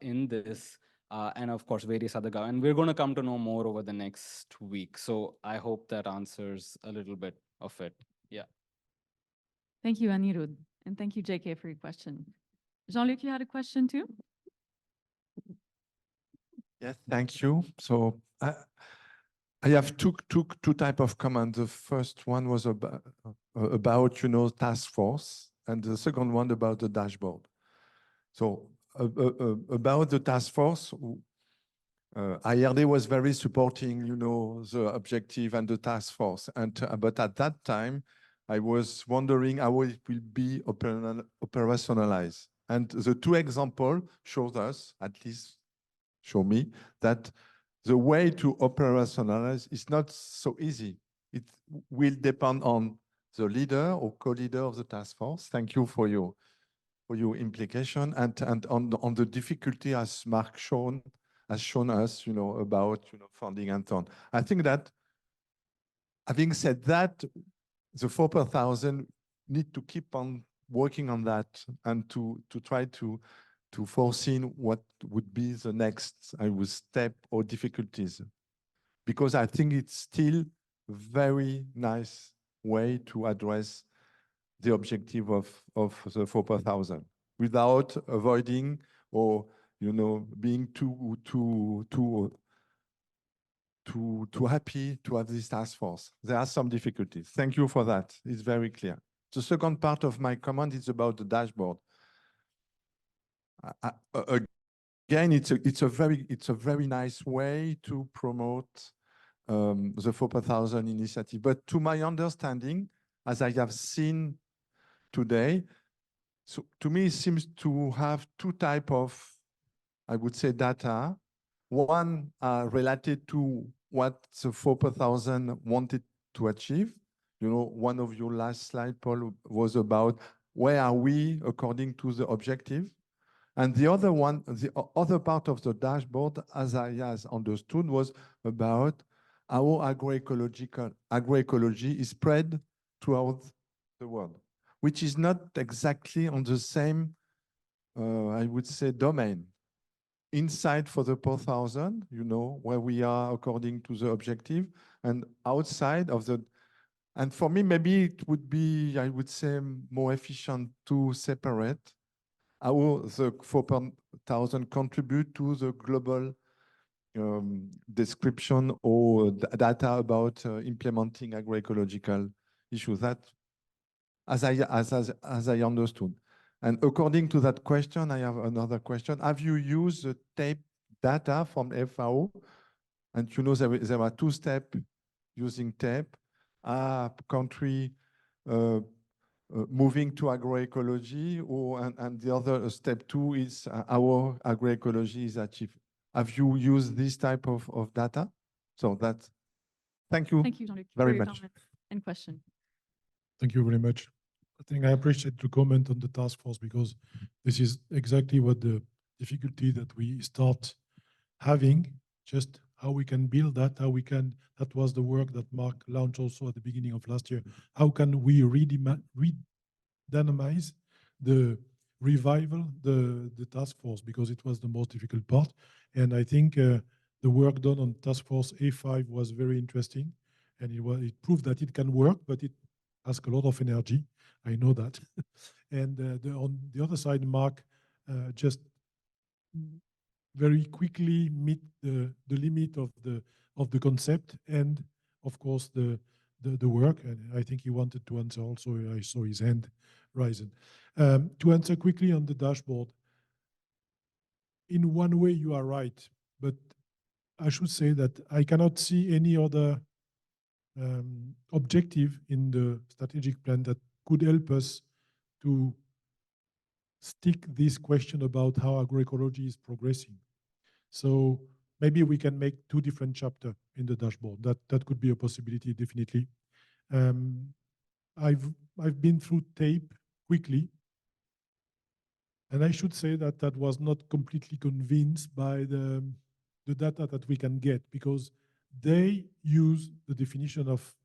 in this. And of course, various other governments. And we're going to come to know more over the next week. So I hope that answers a little bit of it. Yeah. Thank you, Anirudh. And thank you, JK, for your question. Jean-Luc, you had a question too? Yes, thank you. So I have two type of comments. The first one was about task force, and the second one about the dashboard. So about the task force, IRD was very supporting, the objective and the task force. And but at that time, I was wondering how it will be operationalized. And the two examples showed us, at least show me, that the way to operationalize is not so easy. It will depend on the leader or co-leader of the task force. Thank you for your implication and on the difficulty as Mark has shown us, about funding and so on. I think that, having said that, the 4 per thousand need to keep on working on that and to try to foresee what would be the next, step or difficulties, because I think it's still a very nice way to address the objective of the 4 per thousand without avoiding or being too happy to have this task force. There are some difficulties. Thank you for that. It's very clear. The second part of my comment is about the dashboard. Again, it's a very nice way to promote the 4 per thousand initiative. But to my understanding, as I have seen today, so to me, it seems to have two types of, I would say, data. One related to what the 4 per thousand wanted to achieve. One of your last slides, Paul, was about where are we according to the objective. And the other one, the other part of the dashboard, as I understood, was about how agroecology is spread throughout the world, which is not exactly on the same, I would say, domain. Inside for the 4,000, where we are according to the objective, and outside of the, and for me, maybe it would be, I would say, more efficient to separate how the 4 per thousand contribute to the global description or data about implementing agroecological issues. That, as I understood. And according to that question, I have another question. Have you used the TAPE data from FAO? And there are two steps using TAPE. Country moving to agroecology, and the other step 2 is our agroecology is achieved. Have you used this type of data? So that's, thank you. Thank you, Jean-Luc, very for your much. comment and question. Thank you very much. I think I appreciate the comment on the task force because this is exactly what the difficulty that we start having, just how we can build that, that was the work that Mark launched also at the beginning of last year. How can we redynamize the revival, the task force, because it was the most difficult part. And I think the work done on task force A5 was very interesting. And it proved that it can work, but it asks a lot of energy. I know that. And on the other side, Mark just very quickly meet the limit of the concept and, of course, the work. And I think he wanted to answer also. I saw his hand rising. To answer quickly on the dashboard, in one way you are right, but I should say that I cannot see any other objective in the strategic plan that could help us to stick this question about how agroecology is progressing. So maybe we can make 2 different chapters in the dashboard. That could be a possibility, definitely. I've been through tape quickly, and I should say that that was not completely convinced by the data that we can get, because they use the definition of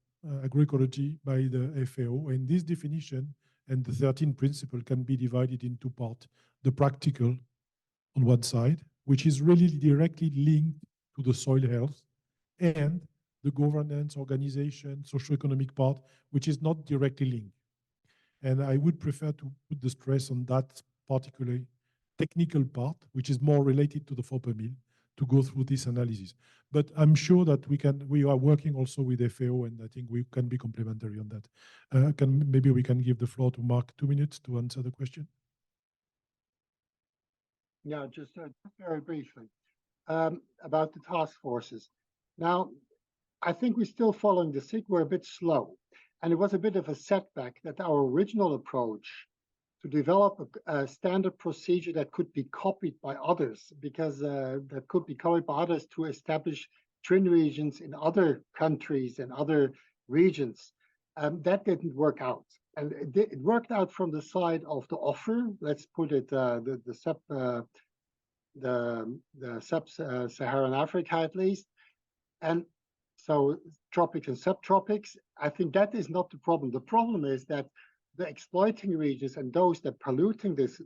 agroecology by the FAO, and this definition and the 13 principle can be divided into 2 parts. The practical on one side, which is really directly linked to the soil health, and the governance, organization, socioeconomic part, which is not directly linked. And I would prefer to put the stress on that particularly technical part, which is more related to the 4 per mil, to go through this analysis. But I'm sure that we are working also with FAO, and I think we can be complementary on that. Maybe we can give the floor to Mark 2 minutes to answer the question. Yeah, just very briefly about the task forces. Now, I think we're still following the SIG. We're a bit slow. And it was a bit of a setback that our original approach to develop a standard procedure that could be copied by others, because that could be copied by others to establish twin regions in other countries and other regions, that didn't work out. And it worked out from the side of the offer. Let's put it the sub-Saharan Africa at least, and so tropics and subtropics. I think that is not the problem. The problem is that the exploiting regions and those that are polluting this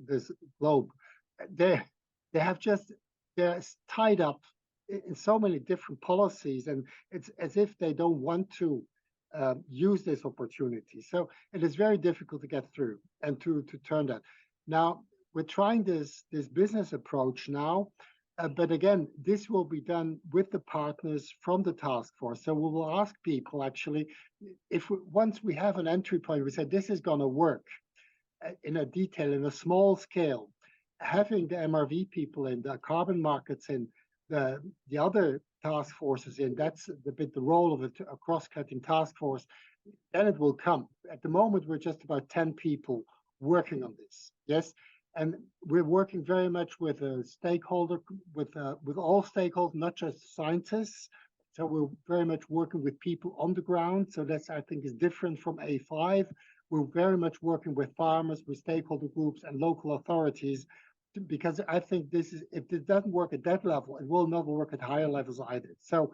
globe, they're tied up in so many different policies, and it's as if they don't want to use this opportunity. So it is very difficult to get through and to turn that. Now we're trying this business approach now, but again, this will be done with the partners from the task force. So we will ask people actually, once we have an entry point, we say this is going to work in a detail, in a small scale, having the MRV people in, the carbon markets in, the other task forces in, that's the role of a cross-cutting task force, then it will come. At the moment, we're just about 10 people working on this, yes? And we're working very much with a stakeholder, with all stakeholders, not just scientists. So we're very much working with people on the ground. So that's, I think, is different from A5. We're very much working with farmers, with stakeholder groups and local authorities, because I think this is, if it doesn't work at that level, it will not work at higher levels either. So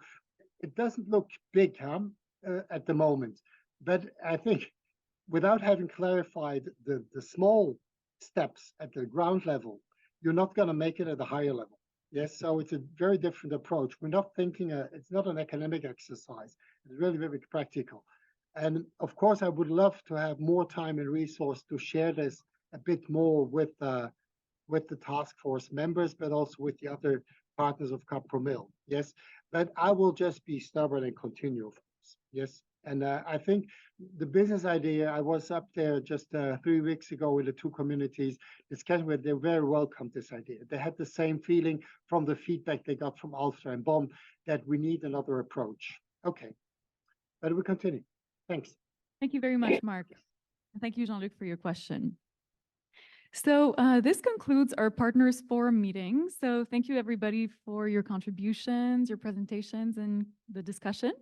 it doesn't look big at the moment. But I think without having clarified the small steps at the ground level, you're not going to make it at a higher level. Yes, so it's a very different approach. We're not thinking, it's not an academic exercise. It's really very practical. And of course, I would love to have more time and resource to share this a bit more with the task force members, but also with the other partners of Capromil. Yes, but I will just be stubborn and continue, of course. Yes. And I think the business idea, I was up there just 3 weeks ago with the 2 communities discussing with, they very welcomed this idea. They had the same feeling from the feedback they got from Ulster and Bonn that we need another approach. Okay, but we continue. Thanks. Thank you very much, Mark. And thank you, Jean-Luc, for your question. So this concludes our Partners Forum meeting. So thank you, everybody, for your contributions, your presentations, and the discussion.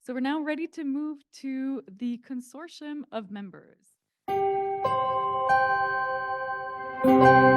So we're now ready to move to the consortium of members. you.